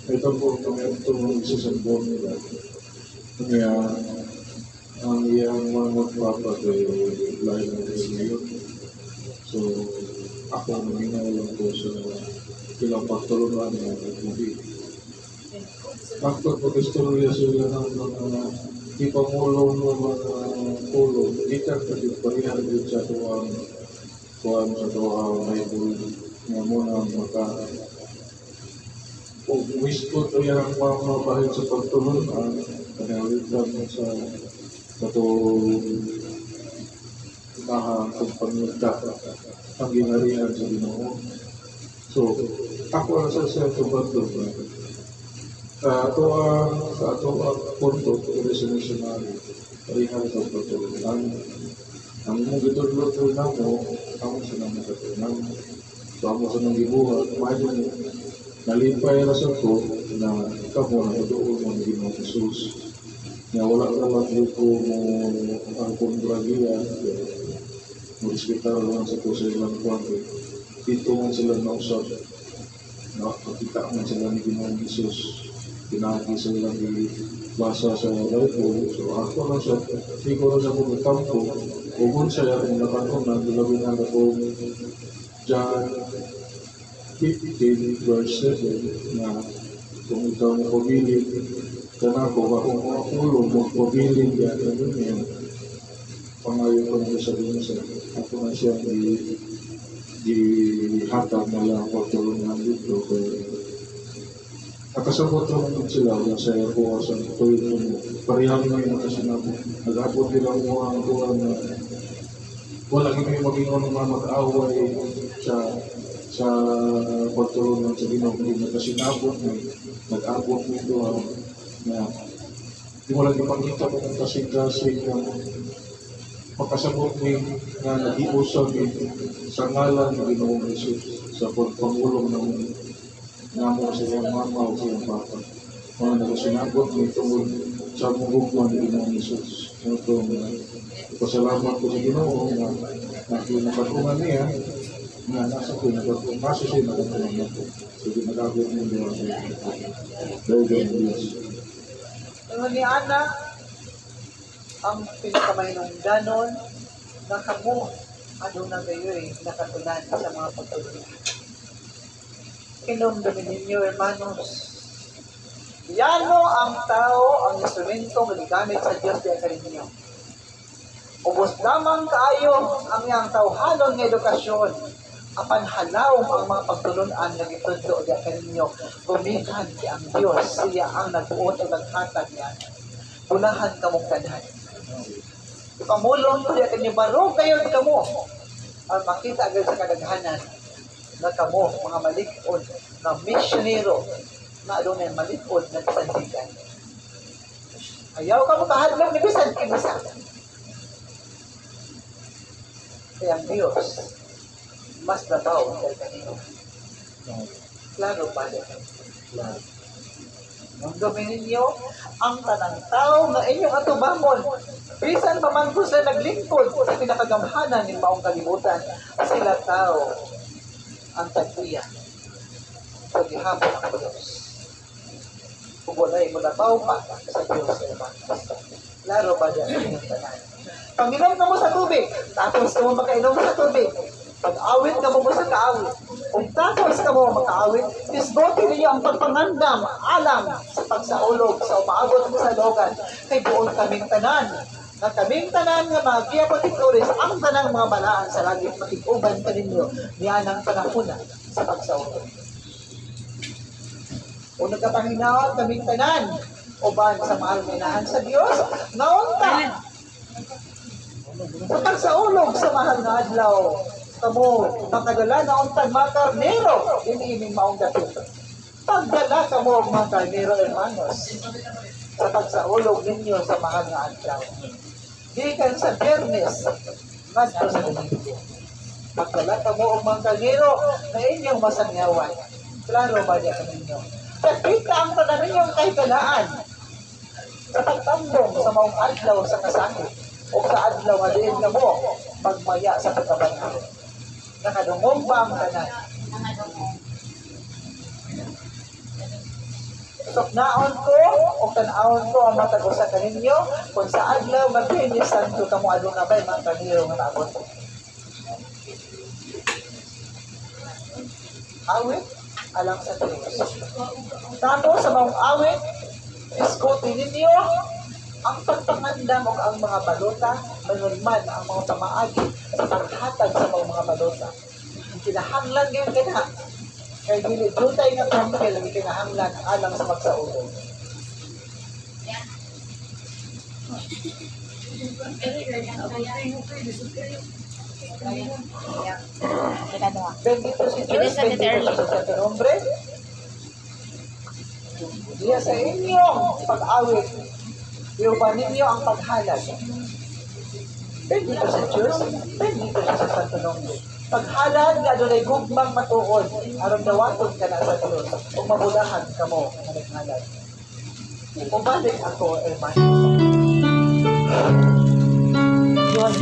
Ito po itong isasambon nila. Kaya ang iyang mga magpapat ay lahat ng ngayon. So, ako naminaw lang po sa pinapagtulunan ng movie. After pag-istorya sila ng mga ipamulong ng mga pulong, ikan pa din parihan din sa tuwang Bible nga muna maka o wispo to yung mga mabahid sa pagtulunan kanalitan mo sa mahang kung pangita ang ginarihan sa Ginoo. So, ako ang sa tubato sa ato ang punto o resolutionary parihan sa pagtulunan ang mong gitulot na mo ang sa naman katunan. So, ako sa nang gibuhat, maayong nalipay na sa ko na kamo na doon mo ng Ginoong Hesus. Na wala naman dito mo ang kontragiya, mo respetar lang sa ko sa ilang kwento. Dito man sila nausap, nakakita man sila ni Ginoong Hesus. pinagi sila basa sa Bible. So ako na sa hindi ko na sa mga tampo kung saya kung nakanong na gulawin na ako John 15 verse 7 na kung ikaw mo pabilin kana ko akong mga ulo mo pabilin yan ano yan pangayon ko na sabihin sa ako na siya di hatag na lang pagtulungan dito nakasabot naman sila na sa kuha sa tuwid mo. Parehang na yun kasi namin. Nag-abot nila mo ang kuha na wala kami maging mga mag-away sa pagtulungan sa Ginoo. Hindi na kasi nabot na nag-abot nito na di mo lang ipangita mo ng kasing-kasing na makasabot ni na nag-iusap sa ngalan ng Ginoong Jesus sa pagpangulong ng namo sa iyang mama o sa iyang papa. Mga nakasinabot ni tungkol sa mugugman ng Ginoong Jesus. Ito, pasalamat ko sa Ginoo na nakinapatungan niya na nasa kinakatungan. Nasa siya nakatungan ko. Sige, nag-abot niya niya. Very good, yes. Ngayon ni Ana, ang pinakamahinong ganon na kamo, ano na kayo nakatunan sa mga pagtulungan. Kinumdumin ninyo, hermanos. Yano ang tao, ang instrumento maligamit sa Diyos di ang ninyo. Ubos lamang kaayo ang iyang tawhalon ng edukasyon. Apan halawom ang mga pagtulunan ng itundo di ang ninyo. Gumikan di ang Diyos, siya ang nagbuot o naghatag niya. Unahan kamong kadhan. Pamulong ko di ang ninyo, baro kayo kamo. Ang makita agad sa kadaghanan na kamo, mga malikod, na misyonero, na adunay malikod na kasandigan. Ayaw ka makahadlang ni bisan kinisa. Kaya ang Diyos, mas labaw kay kanino. Klaro ba niya? Klaro. Nanggamin ninyo, ang tanang tao na inyong atubangon, bisan pa man po sila naglingkod sa pinakagamhanan ng maong kalibutan, sila tao ang tagpuya sa gihapon ng Diyos. Ubulay mo na tao pa sa Diyos sa iman. Laro ba dyan ang inyong tanan? Pag-inom ka mo sa tubig, tapos ka mo makainom sa tubig. Pag-awit ka mo sa kaawit. Kung tapos ka mo makaawit, isgotin ninyo ang pagpangandam, alam sa pagsaulog, sa umaabot mo sa logan, kay buong kaming tanan. Na kaming tanan nga mga Gia Patikuris, ang tanang mga balaan sa langit matikuban ka ninyo, niyan ang panahuna sa pagsaulog. Kung nagkapanginawan kaming tanan, uban sa mahal minahan sa Diyos, naunta. Sa pagsaulog sa mahal na adlaw, kamo makadala na untag mga karnero, ini maong dapit. Pagdala kamo mga karnero, hermanos, sa pagsaulog ninyo sa mahal na adlaw. Gikan sa Biyernes, ngadto sa Domingo. Pagdala kamo mga karnero na inyong masangyawan. Klaro ba niya kaninyo? Kapita ang tanan ninyong kahikalaan sa pagtambong sa maong adlaw sa kasakit o sa adlaw nga diin na mo pagmaya sa pagkabanhaw. Nakadungog ba ang tanan? Suknaon ko o tanawon ko ang matago sa kaninyo kung sa adlaw magbinisan ko kamo adong na ba'y mga kaniro nga naabot. Awit alang sa Diyos. Tapos sa mga awit, iskutin ninyo ang pagpangandam o ang mga balota, manunman ang mga pamaagi sa paghatag sa mga balota. Kinahanglan ngayon ka kaya dili dutay nga kampel ang kinahanglan alang sa pagsaulog. Bendito si Diyos, bendito sa Santo Nombre. Diya sa inyong pag-awit, iuban ninyo ang paghalad. Bendito sa Diyos, bendito sa Santo Nombre. Paghalad nga doon ay gugmang matuon, aron dawaton ka na sa Diyos, kung mabulahan ka mo na naghalad. Umalik ako, hermano. Yun.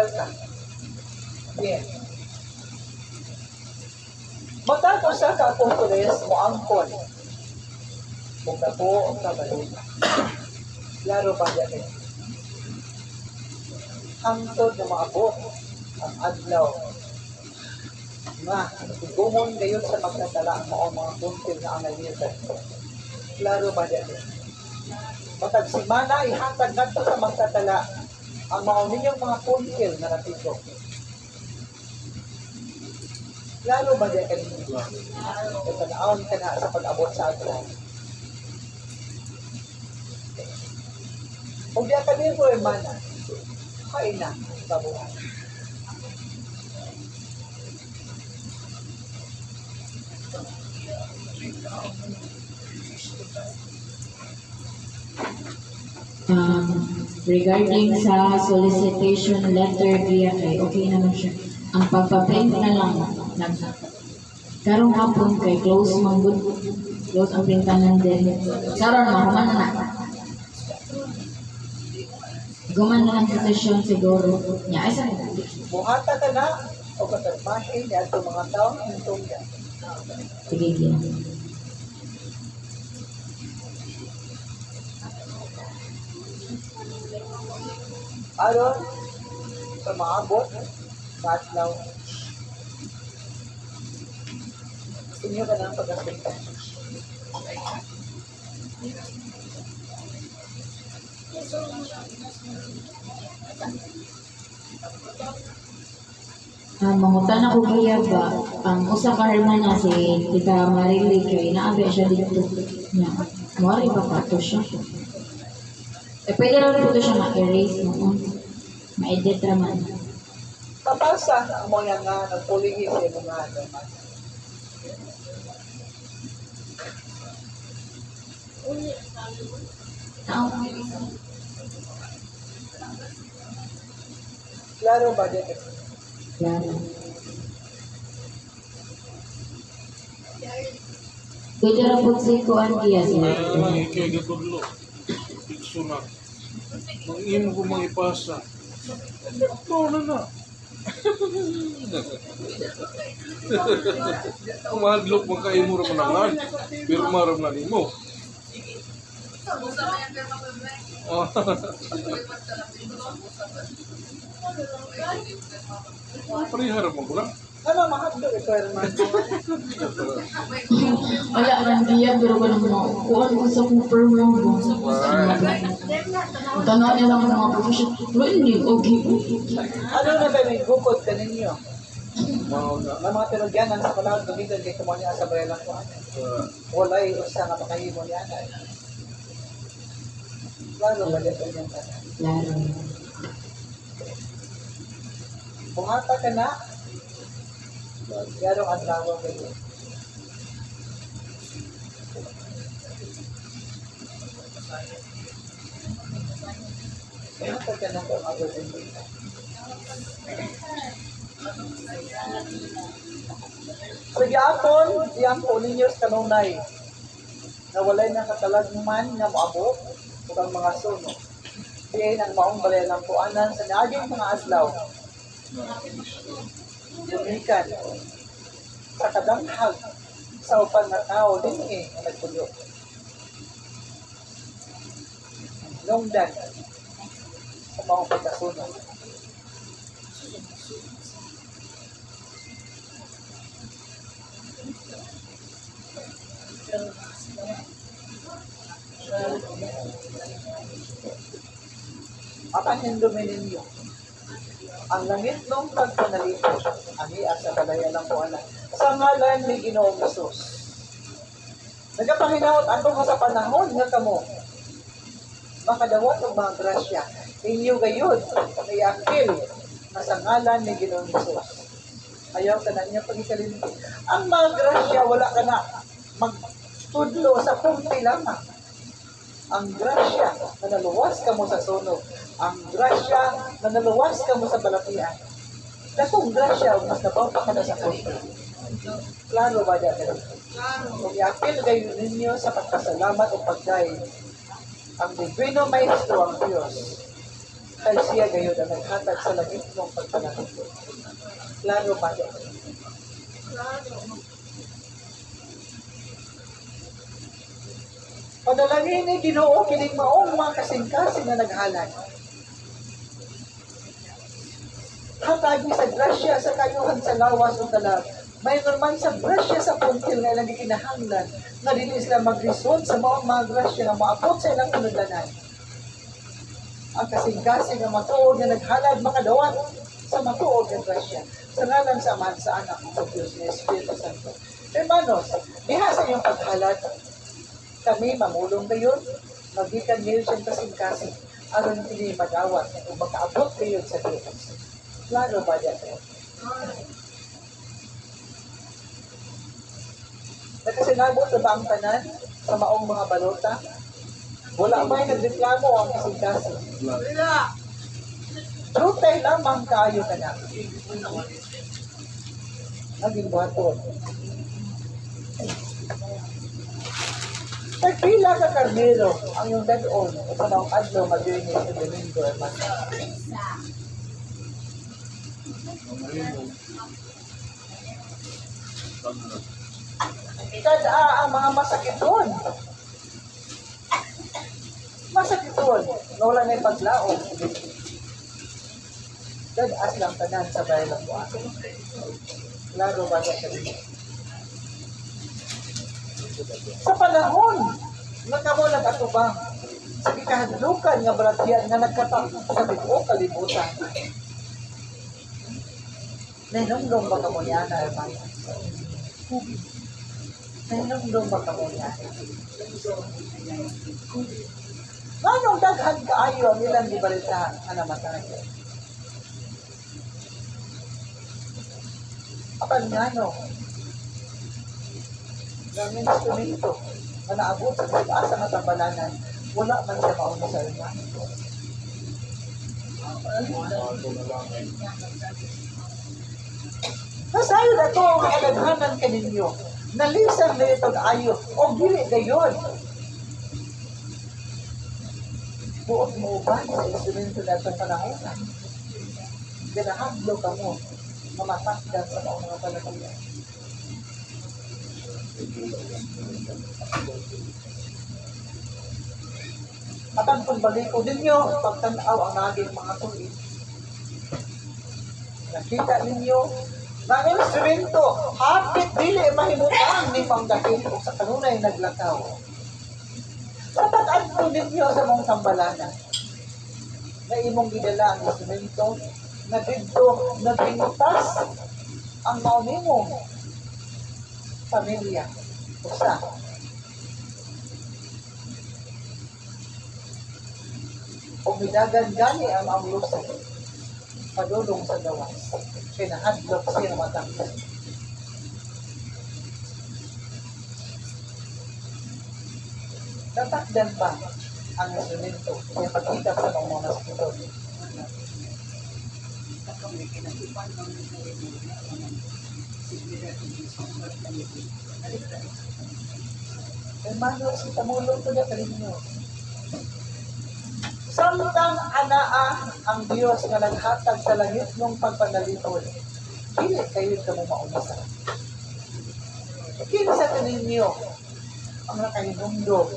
Mag-aral ka. Bien. Matapos sa ka-apostoles mo angkon. Kung na po ang kabalog. Klaro ba yan eh? Hangtod na maabot ang adlaw nga gumon gayon sa magkatala mo ang mga puntil na analitan. Klaro ba yan eh? Matag simana ihatag nato sa magkatala ang mga ninyong mga puntil na natito. Klaro ba yan kanina? Itanaaon ka na sa pag-abot sa adlaw. Kung di ka nito, hermana, kain na, babuhan. Regarding sa solicitation letter diya kay okay naman siya. Ang pagpaprint na lang karong hapon kay close man good. Close ang printanan din. Karon mahuman na. Guman na lang sa session siguro. Nya ay sa Buhata ka na, o katarmahin niya itong mga taong hintong niya. sige diya. Aron, sa maabot, matlaw. Inyo ka na ang pag-asinta. Mangutan ako kaya ba ang usa ka hermana si Tita Marily kay naabi siya dito niya. Mori ba ka to siya? Pwede rin po to siya ma-erase noon. Ma-edit raman. Papasa ang mga nga nagpulihi sa mga ano. Klaro ba din? Klaro. Pwede rin po si Kuan Kia siya. Kaya lang ikay gatudlo. Ikso na. Mang-imo ko mangipasa. Ito na. Umahadlok mo kayo mo rin manangan. Pero maram na nimo. Parihara mo ko lang. Ano, mahadlo ito, hermano? Wala man diya pero ko lang mo. Kuan ko sa Cooper mo. Tanaw niya lang ang mga profession. Wala hindi. Okay. Ano na ba may bukod ka ninyo? Mao na. May mga tinugyanan sa palawag gamitin kay kumano niya sa bayalang ko. Wala yung usa nga makahimo niya. Klaro ba din ito niyang tanan? Klaro. Bungata ka na, yarong adlaw kayo. Bungata ka na kung ako din dito. Sa gyapon, iyang po ninyo sa kanunay na walay na katalagman nga moabot ug ang mga suno. Diyan ang maong balay ng puanan sa naging mga adlaw. Dumikan sa kadanghag sa upan na tao din ang nagpuyo. Nungdan sa mga pagkasunog. Apan hindumin ninyo ang langit ng pagpanalito, ani at sa kalaya ng puanan, sa ngalan ni Ginoong Hesus. Nagapanginaot ato nga sa panahon nga kamo, makadawat ng mga grasya, inyo gayud, iakil na sa ngalan ni Ginoong Hesus. Ayaw ka na niya pag-ikalin. Ang mga grasya, wala ka na magtudlo sa punti lamang. Ang grasya na naluwas ka mo sa sunog. Ang grasya na naluwas ka mo sa balatian. Dakong grasya, mas nabaw pa ka na sa punti. Klaro ba dyan? Kung iapil kayo ninyo sa pagkasalamat o pagday, ang Divino Maestro ang Diyos, Kay siya gayon ang naghatag sa langit mong pagpanalangin. Klaro ba yan? Panalangin ni Ginoo kining maong mga kasing-kasing na naghalad. Hatagi sa grasya sa kayuhan sa lawas o talag. Mayroon man sa grasya sa puntil nga ilang gikinahanglan nga dili sila maglisod sa maong mga grasya nga maabot sa ilang kanudlanan. Ang kasing-kasing nga matuod nga naghalad makadawat sa matuod nga grasya. Sa ngalan sa Ama sa Anak sa Diyos ni Espiritu Santo. Hermanos, diha sa iyong paghalad, kami mamulong gayon, magikan niyo siyang kasing-kasing aron hindi madawat o makaabot gayon sa Diyos. Klaro ba yan? Nakasinabot na ba ang tanan sa maong mga balota? Wala ba yung nagreklamo ang kasing-kasing? Trutay lamang kayo ka na. Naging buhaton. Pagpila ka karnero ang yung dadon o panahong adlo mag-inis sa Domingo hermano. Kada ang mga masakit doon. Masakit doon. Wala na yung paglaon. Dadas lang tanan sa bayan ng buwan. Klaro ba na siya? Sa panahon, nagkamulag atubang sa ikahadlukan nga balatyan nga nagkatang sa bito kalibutan. Nainumdum ba ka mo yan, hermano? Nainumdum ba ka mo yan? Manong daghan kaayo ang ilang libalitahan na namatay. Apan nga no, ng instrumento na naabot sa pag-asa ng tambalanan, wala man siya mauna sa hermano. Nasayod ako ang alaghanan kaninyo. Nalisan na ito ayo o gili gayon. Buot mo ba sa instrumento na itong panahonan? Ginahaglo ka mo, mamatakdan sa mga panahonan. At ang pagbaliko ninyo, pagtanaw ang naging mga tuloy. Nakita ninyo, ng instrumento, hapit dili mahimutan ni pangdakit o sa kanunay naglakaw. Dapat adto ninyo sa mong tambalanan na imong gidala ang instrumento na dito nagpintas ang maunimong pamilya. Usa. O midagan gani ang amlusan padulong sa gawas. Pinahadlok siya matangkad. Natakdan ba ang instrumento kaya pagkita sa mga hospital? Hermano, si Tamulong ko na kalinyo. Samtang anaa ang Diyos nga naghatag sa langit ng pagpanalitod, dili kayo ka mo maumasa. Kinsa kaninyo ang nakahinumdog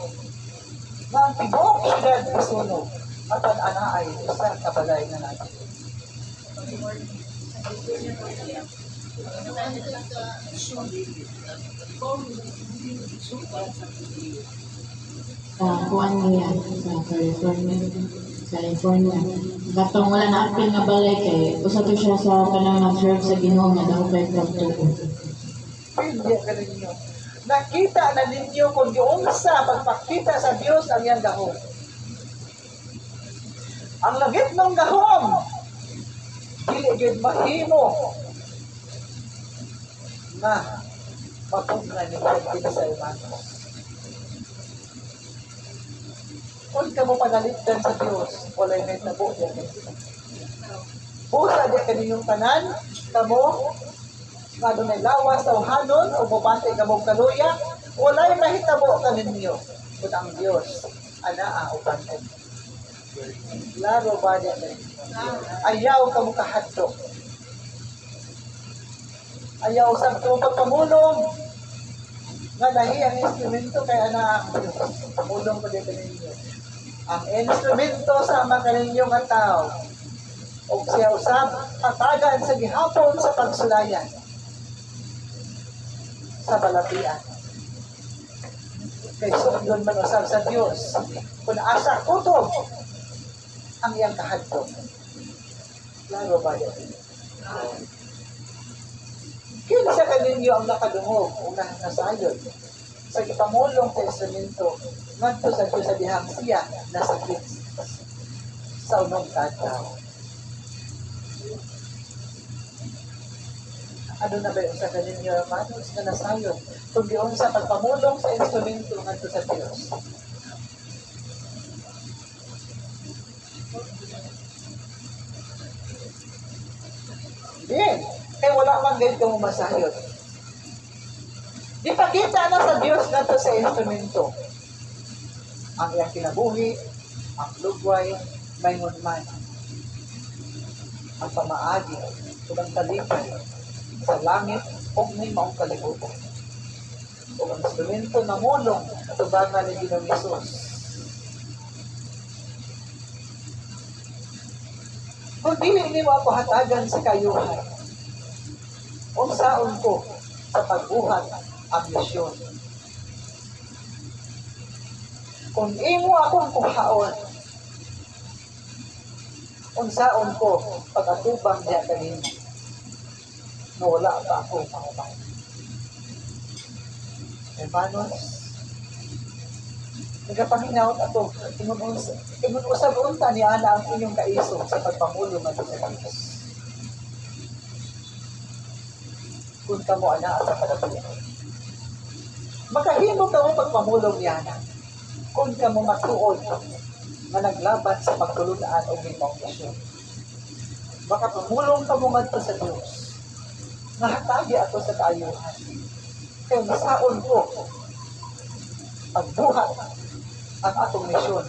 nga ang tibuok syudad isunog at ang anaay isa kabalay na natin. Kuan niya sa California. Katong wala na apil nga balay kay usa to siya sa kanang nag-serve sa Ginoo nga daw kay pagtuo. Hindi ka ninyo. Nakita na ninyo kung yung sa pagpakita sa Diyos ang iyang gahom. Ang langit ng gahom, dili gyud mahimo na mapugna ni kita sa hermano. Kung ka mo panaligdan sa Diyos, wala'y may tabo yan. Busa di kaninyong tanan, kamo, nga doon ay lawas sa uhanon, o bubante ka mong kaluya, wala'y mahitabo ka ninyo. Kung ang Diyos, anaa o pantay. Klaro ba niya? Ayaw ka mo kahadlok. Ayaw sa pagpamulong. Nga dahil ang instrumento kaya na pamulong ko dito ninyo. Ang instrumento sa makaninyong at tao. O siya usap, tatagan sa gihapon sa pagsulayan. Sa balatian. Kay sundon man usap sa Diyos. Kung asa kutob, ang iyang kahadlok. Klaro ba yun? Kinsa kaninyo ang nakadungog o nasayod sa ipamulong sa instrumento ngadto sa Diyos sa dihang siya nasakit sa unong kadlaw. Ano na ba yung sa kaninyo hermanos na nasayod kung diyon sa pagpamulong sa instrumento ngadto sa Diyos? Bien. Kaya wala man ganito mo masayot. Di pakita na sa Diyos na to sa instrumento. Ang iyang kinabuhi, ang lugway, mayroon man. Ang pamaagi, ang talipay, sa langit, o may maong kalibutan. O ang instrumento na mulong, tubangan ni Ginoong Hesus. Kung dili mo ako hatagan sa kayuhan, unsaon ko sa pagbuhat ang misyon. Kung imo akong kuhaon, unsaon ko pag-atubang diya kanina, na wala pa ako mahumay. Hermanos, nagapanginaot ato, ingon usab unta ni ana ang inyong kaiso sa pagpamulong at sa Diyos. Kung kamo ana sa kalapit. Makahimo ka mo pagpamulong niya na. Kung kamo matuod na naglaban sa pagtulunaan o limang misyon. Makapamulong ka mo ngadto sa Diyos. Nahatagi ato sa kaayuhan. Kaya masaon ko pagbuhat ang atong misyon.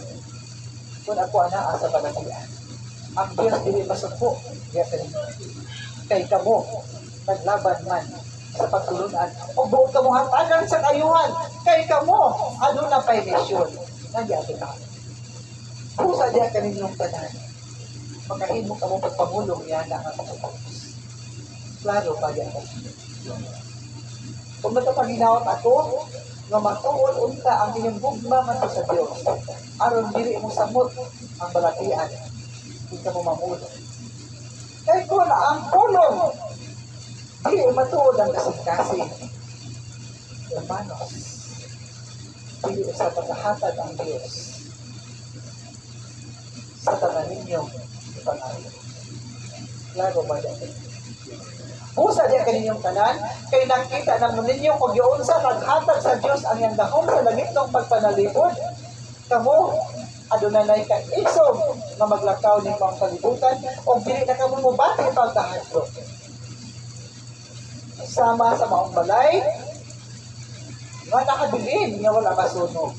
Kung ako ana sa balatian. Ang Diyos dili masuko. Kay kamo naglaban man sa pagtulunan. O buong kamo hatagan sa kayuhan. Kay kamo, ano na pa'y misyon. Nagyato na. Pusa diya kaninyong tanan. Makahimo kamo pagpamulong yan ang mga. Klaro pa yan. Kung matapaginaot ako, nga matuon unta ang inyong bugma man sa Diyos. Aron dili mo samot ang balatian. Kung kamo mamulong. Kay ko na ang pulong. Dili matuod ang kasing-kasing. Hermanos, dili sa pagkahatag ang Diyos sa tanan ninyo ipangalo. Klaro ba yan? Pusa diya kaninyong tanan, kay nakita naman ninyo kung yun sa paghatag sa Diyos ang yang dahom sa langit ng pagpanalipod. Kamo, adunanay ka isog na maglakaw ng mga kalibutan o dili na kamo mo bati pagkahatlo. Sama sa maong balay, nga nakabilin nga wala masunog.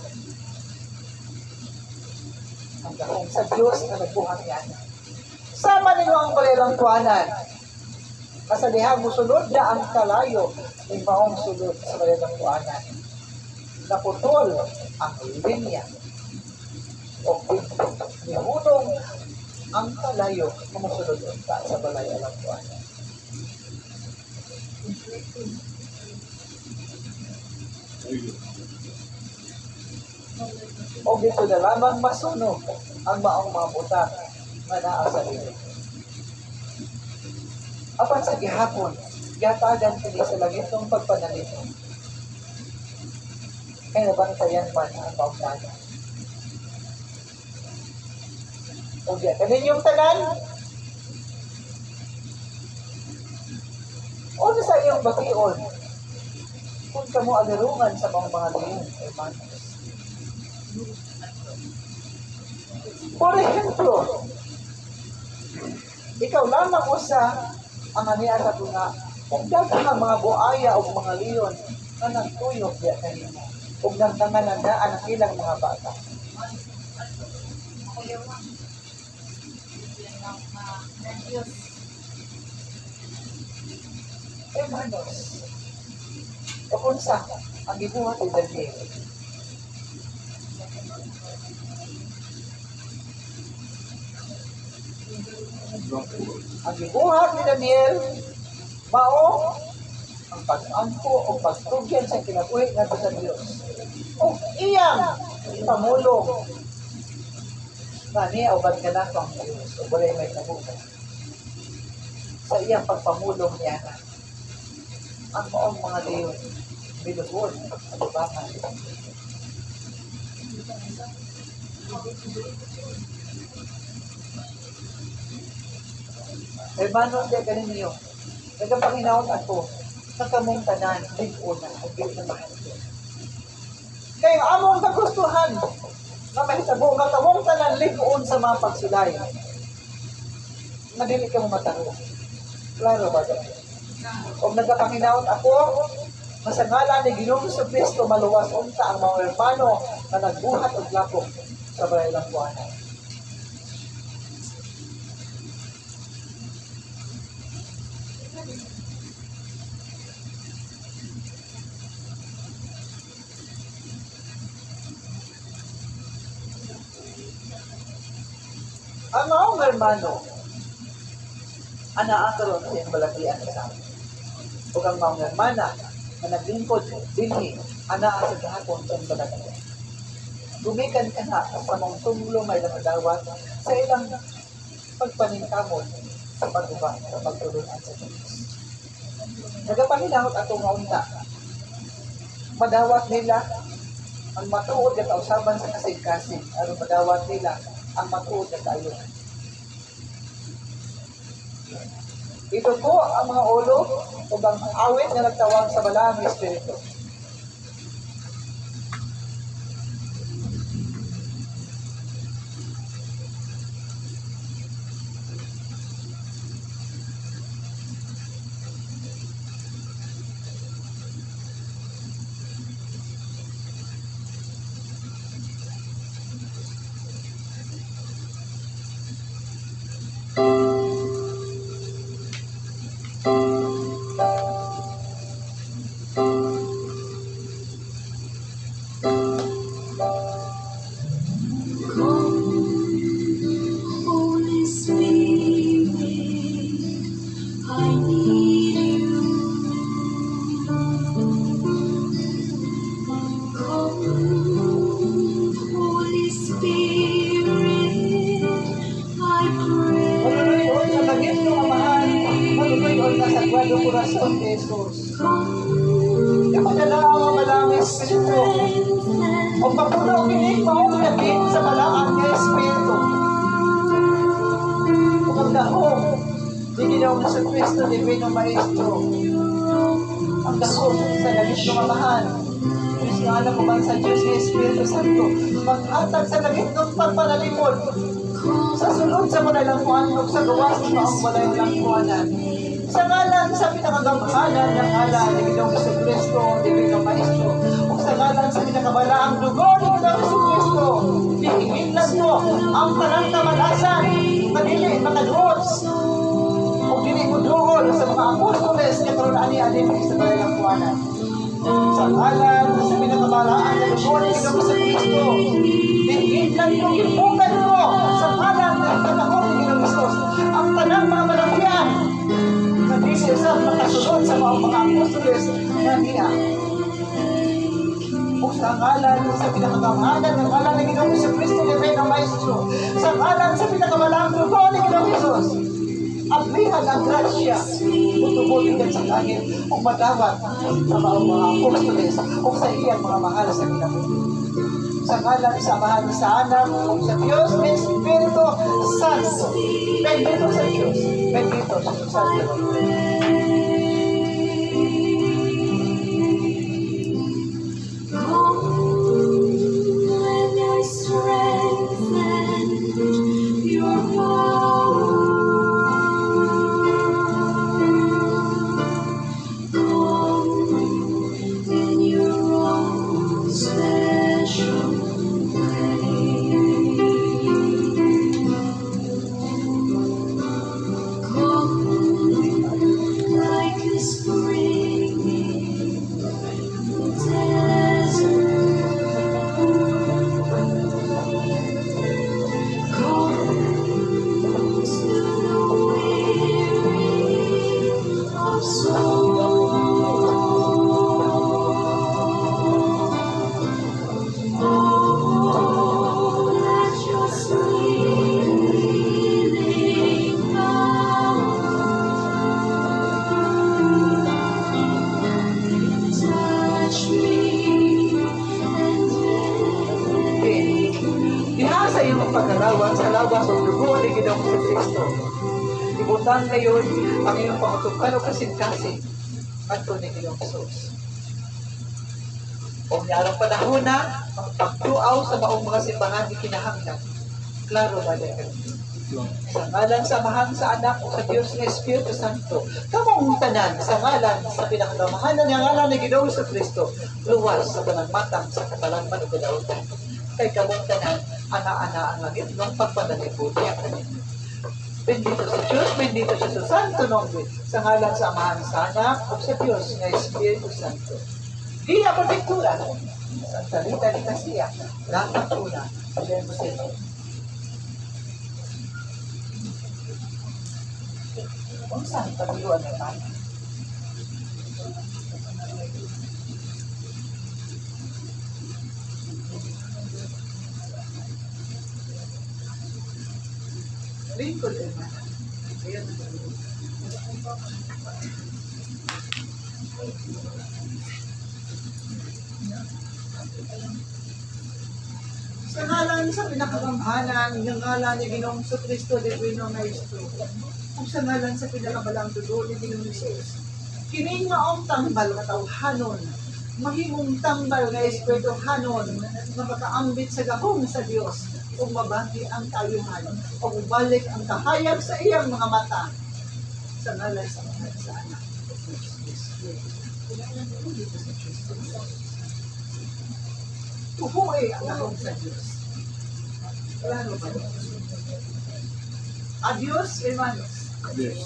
Ang dahong sa Diyos na nagbuhat yan. Sama ninyo ang balerang tuwanan. Kasalihang musunod na ang kalayo ng maong sulod sa balerang tuwanan. Naputol ang linya o nihunong ang kalayo na musunod sa balay alang tuwanan. O dito na lamang masunog ang maong mga buta na naa sa liyo. Apan sa gihapon, gatagan kini sa langit ng pagpanalito. Kaya nabantayan man ang paunanan. O diya, kaninyong tanan, o sa iyong bation, kung kamo agarungan sa mga liyon, hermanos. Por ejemplo, ikaw lamang usa ang aniya sa tunga, kung daghang mga buaya o mga liyon na nagtuyok diya kanina, kung nagtanganandaan ang ilang mga bata. ng Diyos. Hermanos, o kunsa ang gibuhat ni Daniel. Ang gibuhat ni Daniel, mao ang pag-angko o pagtugyan sa kinabuhi nga sa Diyos. O iyang pamulong na niya o ba't ka na ang Diyos o walay may kabuhay. Sa iyang pagpamulong niya na ang maong mga leon binuhon at ubangan. Hermano, hindi ganin niyo. Nagpapanginawag ako sa kamong tanan, ligo na, ang gilid na mahal ko. Kaya among kagustuhan na mahitabo nga kamong tanan, ligoon sa mga pagsulay. Madili ka mo mataro. Klaro ba dyan? Kung nagpapanginawag ako, masangalan ni Ginoong Jesucristo maluwas unta ang mga hermano na nagbuhat og lapok sa baraylang buwanan. Ang mga hermano, ana karon sa iyang balakian sa amin. O ang mga hermana na naglingkod dinhi, ana sa gahapon sa iyang balakian. Gumikan ka na sa mga tumulong may namadawat sa ilang pagpaningkamot sa pag-uba, sa pagtulungan sa Diyos. Nagapahinahot ako nga unta. Madawat nila ang matuod na kausaban sa kasing-kasing, aron madawat nila ang matuod na kaayunan. Ito po ang mga ulo o ang awit na nagtawag sa Balaang Espiritu. Holy Spirit, I need you. Come, Holy Spirit, I Maluloy sa bagit ng amahan, maluloy na sa Sagrado Corazon de Jesus. come, Kapadala ang mga Balaang Espiritu. O papuno kinig maong labit sa Balaang Espiritu. O magdahong, di Ginoong Jesucristo, Divino Maestro. Ang dahong sa langit ng amahan. Diyos nga alam mo ba sa Diyos ni Espiritu Santo. Mag-atag sa langit ng pagpanalimod. Sa sulod sa malalampuan o sa gawas ng maong malalampuanan. Sa ngalan sa pinakagamahalan ng ngalan ni Ginoong Jesucristo, Divino Maestro, o sa ngalan sa pinakabalaang dugo ni Ginoong Jesucristo, hihingin mo ang parang kamalasan, madili, makaduot, o dili mo duol sa mga apostoles na karoon ani-anin sa malalampuanan. Sa ngalan sa pinakabalaan ng dugo ni Ginoong Jesucristo, hihingin mo, ipugan mo sa ngalan ng panahon ni Ginoong Jesus, ang tanang mga malangyan, hindi siya makasunod sa mga apostoles na niya. O sa ngalan sa pinakagamahalan ng ngalan ng Ginoong Jesucristo, Divino Maestro, sa ngalan sa pinakabalaang dugo ni Ginoong Jesus, aplihan ang grasya, utubutin ka sa langit, o madawat sa mga apostoles, o sa iyang mga mahal sa kinabuhi. Sa ngalan sa mahal sa anak, o sa Diyos, Espiritu Santo. Bendito sa Diyos. Bendito sa Santo. when your strength and your power. Come in your own special way. Diha sa iyong pagkalawang sa lawas o dugo ni Ginoong Kristo. Ibutan ngayon ang iyong pangutukan o kasing-kasing at ni Ginoong Jesus. O niyarang panahon na, ang pagtuaw sa maong mga simbahan di kinahanglan. Klaro ba dahil? Sa ngalan sa mahang sa anak o sa Diyos ng Espiritu Santo, kamong tanan sa ngalan sa pinakamamahalan ng ngalan ni Ginoong Kristo, luwas sa panagmatang sa kapalanman o kadautan. Kay kamong tanan, ana-ana ang langit ng pagpanalipod niya kanina. Bendito sa Diyos, bendito siya sa Santo Nombre, sa ngalan sa mahang sa anak o sa Diyos ng Espiritu Santo. Di ako diktura. Sa salita ni Kasiya, lahat una, Diyan mo sila. Kung saan pagluan naman? Lingkod naman. Ayan. Sa ngalan sa pinakakamhanan, ng ngalan ni Ginoong Kristo de Bueno Maestro, kung sa ngalan sa pinakabalang dugo ni Ginoong Jesus, kining maong tambal katawhanon, mahimong tambal nga espiritu hanon, nga makaambit sa gahong sa Dios, kung mabati ang tayuhan, o balik ang kahayag sa iyang mga mata, sa ngalan sa mga sa anak. Tuhoy ang gahong sa Diyos. Klaro ba? Adios, hermanos. Yes.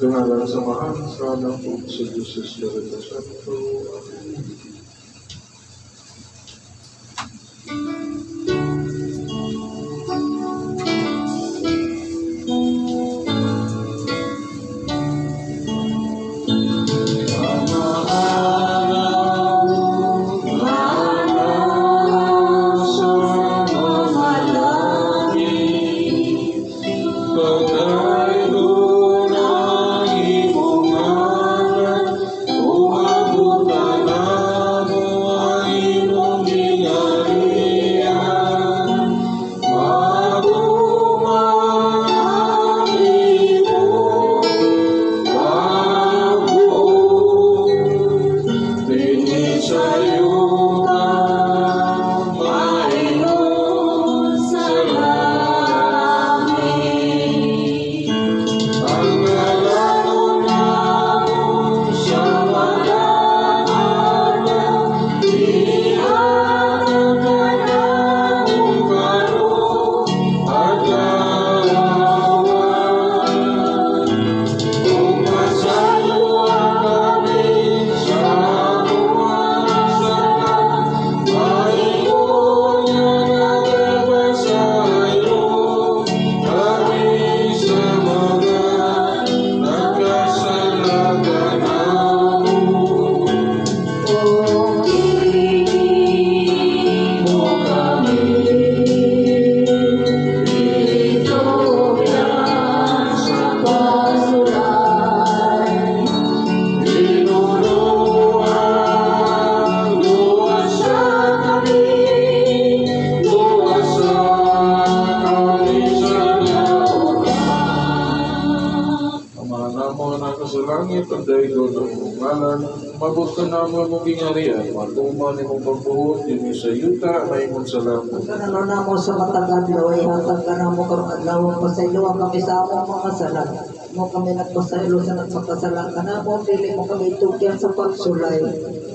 Tungalan sa mahal, sa anak po sa Diyos Espiritu Santo. Amen. Sa langit, ang dahigo ng ngalan, mabot ka naman mong gingharian, matuman imong pagbuhot, yun sa yuta, na imong salamat. Kanano na mo sa matagad laway, hatag ka na mo karong adlaw, pasaylo ang kami sa among mga sala. Mo kami nagpasaylo sa nagpakasala ka na mo, pili mo kami itugyan sa pagsulay.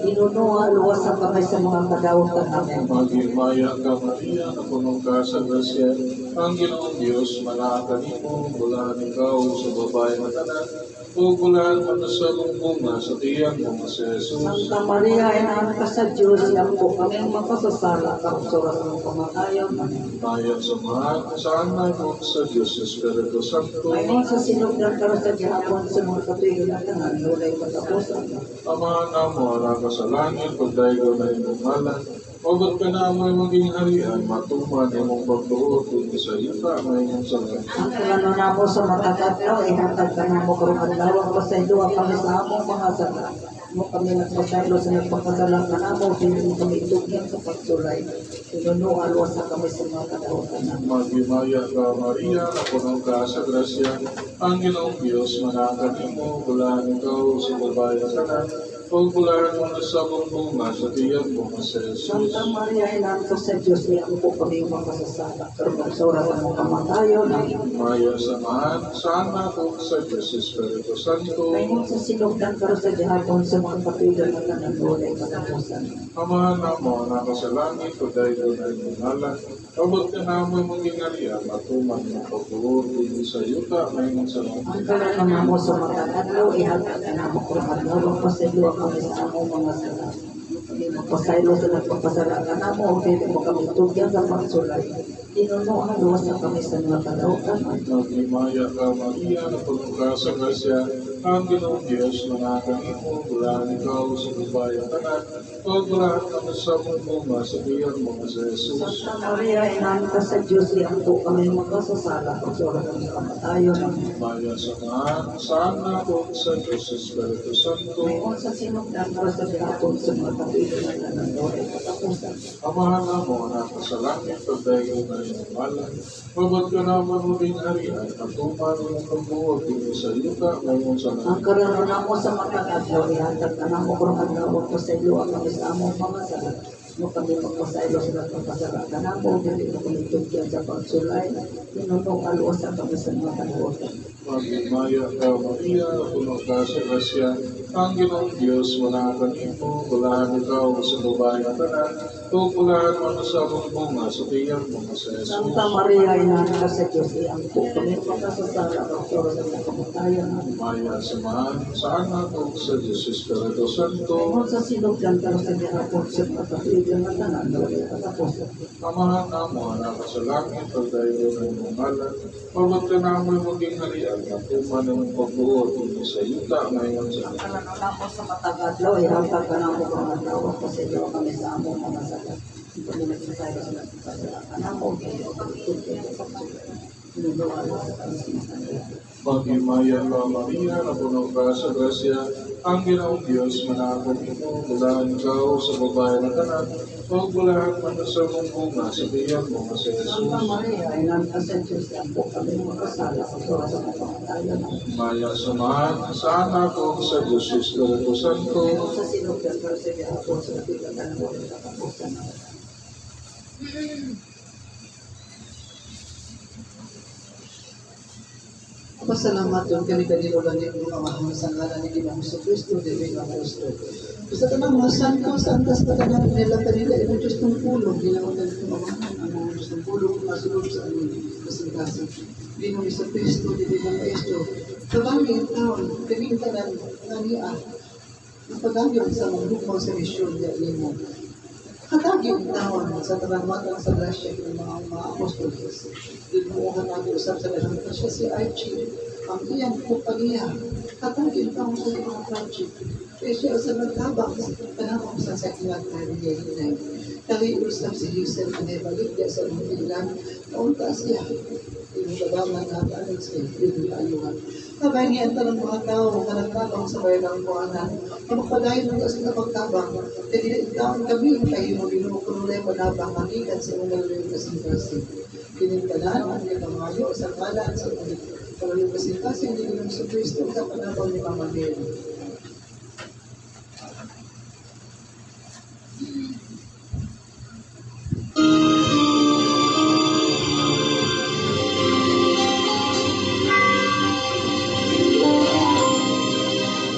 Inunuha, luwas sa kamay sa mga kadawatan namin. Magimaya ka, Maria, na punong ka sa grasya, ang Ginoong Diyos, manaatan mo, bulaan ikaw sa babae na tanan, o bulaan mo na sa bunga sa tiyang mo si Jesus. Santa Maria, inaan ka sa Diyos, yan po kami ang makasasala, kapsuras ng pamatayon. Bayan sa mahal, sa anak mo sa Diyos, Espiritu Santo. May mga sa sinugdan ka sa gihapon sa mga katuyo na tanan, nulay katapusan. Ama na mo, ka sa langit, pagdaigo na imong malan, Ogot ka na mo maging harian, matuman imong pagtuot, kung isa yuta na imong salamat. Ang plano na mo sa matagad daw, ihatag ka na mo karong adlaw, pasaylo ang kami sa among mga sala. Mo kami nagpasaylo sa nagpakasalang ka namo, hindi mo kami itugyan sa pagsulay. Sinunuan sa kami sa mga kadahutan na. Maghimaya ka, Maria, na puno ka sa grasya. Ang Ginoong Diyos, manakanin mo, bulaan ikaw sa babae ng kanan. Pagbulaan mo na sa bunga sa tiyan mo na sa Jesus. Santa Maria, inaanto sa Diyos, niya po kami mga masasala. Pero magsura sa mga kamatayon. Maya samahan, sana kung sa Diyos Espiritu Santo. Ngayon sa sinugdan pero sa dihapon sa mga kapilan na kananulay katapusan. Amahan na mo, na sa langit, o dahil doon ay mungalan. Abot ka na mo maging aliyan, at tuman ng pagbuod, hindi sa yuta, ngayon sa Ang langit. kalan naman mo sa mga adlaw, ihagad ka na mo kung adlaw, pasidlo kami sa among mga sala. Hindi magpasaylo sa nagpapasala ka na mo, hindi mo kami tugyan sa pagsulay. Tinunuan luwas na kami sa mga kadahutan. Maghimaya ka, Maria, na puno ka sa grasya. Ang Ginoong Diyos, manakanin mo, bulaan ikaw sa babae ng kanan. Pagbulaan ka na sa bunga sa tiyan mo na sa Jesus. Santa Maria, inanta sa Diyos, iyan po kami magkasasala, pagsura ng kamatayon. Maya samahan, sana kung sa Diyos Espiritu Santo. Ngayon sa sinugdan pero sa dihapon sa mga kapilan na kananulay katapusan. Amahan na mo, na sa langit, o dahil na inumalan. Mabot ka na mamuling harian, at tuman ng pagbuod, hindi sa yuta, ngayon sa Ang langit. karoon na mo sa mga adlaw, ihagad ka na mo kung adlaw, pasaylo ang kami sa among mga sala. Mo kami magpasaylo sa nagpapasala ka na mo, hindi mo kami tugyan sa pagsulay. Tinunong aluwas ang kami sa mga kadahutan. Maghimaya ka, Maria, puno ka sa grasya. Ang Ginoong Diyos, manakanin mo, bulaan ikaw sa babae ng kanan. Pagbulaan mo na sa bunga sa tiyan mo na sa Jesus. Santa Maria, inanta sa Diyos, iyan po kami magkasasala, pagsura ng mga kamatayon. Maya samahan, sana kung sa Diyos Espiritu Santo. Ngayon sa sinugdan pero sa dihapon sa mga kapilan na kananulay katapusan. Amahan na mo, anak sa langit, o dahil na inumalan. Pabot ka na mo maging harian, at tuman ng pagbuod, hindi sa yuta, ngayon sa langit. Ang karoon na mo sa matagadlaw, ihagad ka na mo kung adlaw, pasaylo kami sa among mga sala. Hindi kami nagsasaylo sa nagpapasala ka na mo, hindi mo kami tugyan sa pagsulay. Tinunong aluwas ang kami sa mga kadahutan. Maghimaya ka, Maria, na puno ka sa grasya. Ang Ginoong Diyos, manakanin mo, bulaan ikaw sa babae ng kanan. Pagbulaan mo na sa bunga sa tiyan mo na sa Jesus. Santa Maria, inanta sa Diyos, iyan po kami magkasala, pagsura sa mga kamatayon. Maya samahan, sana kung sa Diyos Espiritu Santo. Ngayon sa sinugdan pero sa dihapon sa kapilan na kananulay katapusan. Pasalamat yung kami kanino lang yung mga mahal sa ngalan ni Ginoong Kristo, Dili ng Kristo. Sa tanang mga santas na tanang nila kanila, ito Diyos ng pulong, ginawa na ito mamahan, ang mga Diyos ng pulong, masulog sa amin, kasing-kasing. Ginoong Kristo, Dili ng Kristo. Kabangin taon, kanintanan, naniya, ang pagagyon sa mga bukong sa misyon, diyan mo. Katagin taon sa tabangan sa grasya ng mga apostol. Dinuuhan natin usap sa grasya siya si Archie. Ang iyang kupaniya. Katagin taon sa mga project. Kaya siya sa nagtabang sa panahon sa sakingat na rin. Kali usap si Yusef na balik niya sa mga ilan. Naunta siya. Inugabaman na tanin siya. Inugabaman. Kabay niya ang talang mga tao na nagtabang sa bayan ng buwanan. Kapagpadayon ng kasi kapagtabang, kaya taon kami kayo mag-inukulay panabang magikan sa mga lalong kasing-kasing. Kinintalaan ang ipamayo sa kalan sa mga lalong kasing-kasing ni Ginoong Kristo sa panabang ni Mama Mary.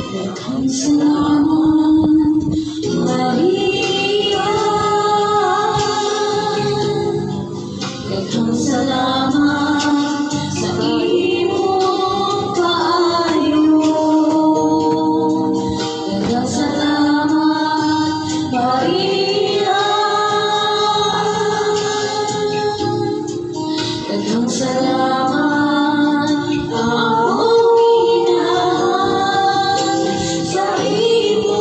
Daghang salamat, Maria. Daghang salamat sa imong kaayo. Daghang salamat, Maria. Daghang salamat, among ina. Sa imo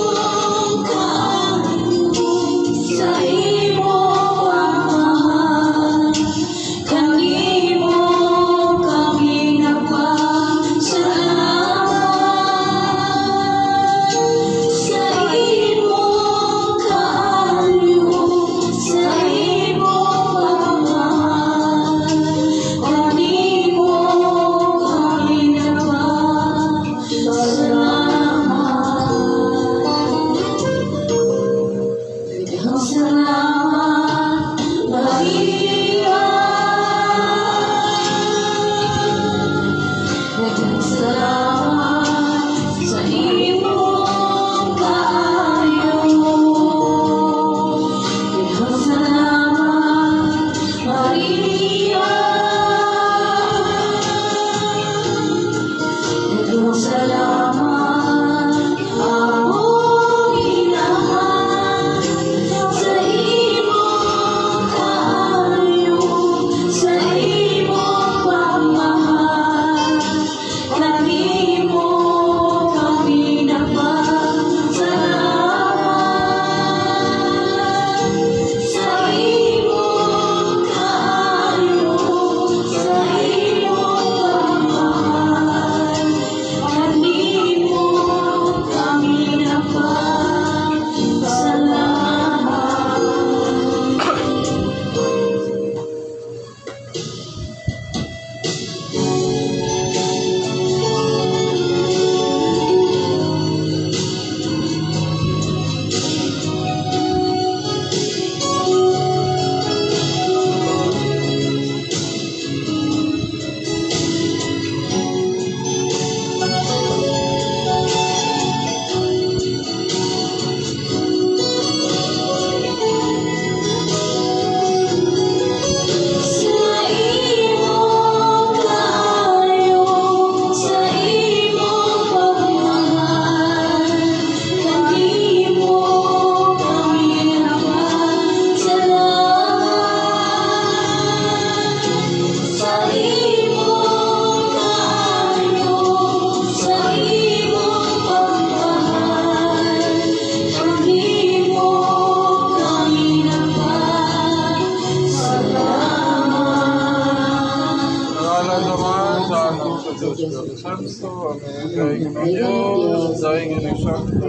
Anak sa Diyos, Espiritu Santo. Amen. Dahil ng Diyos, dahil ng Santo.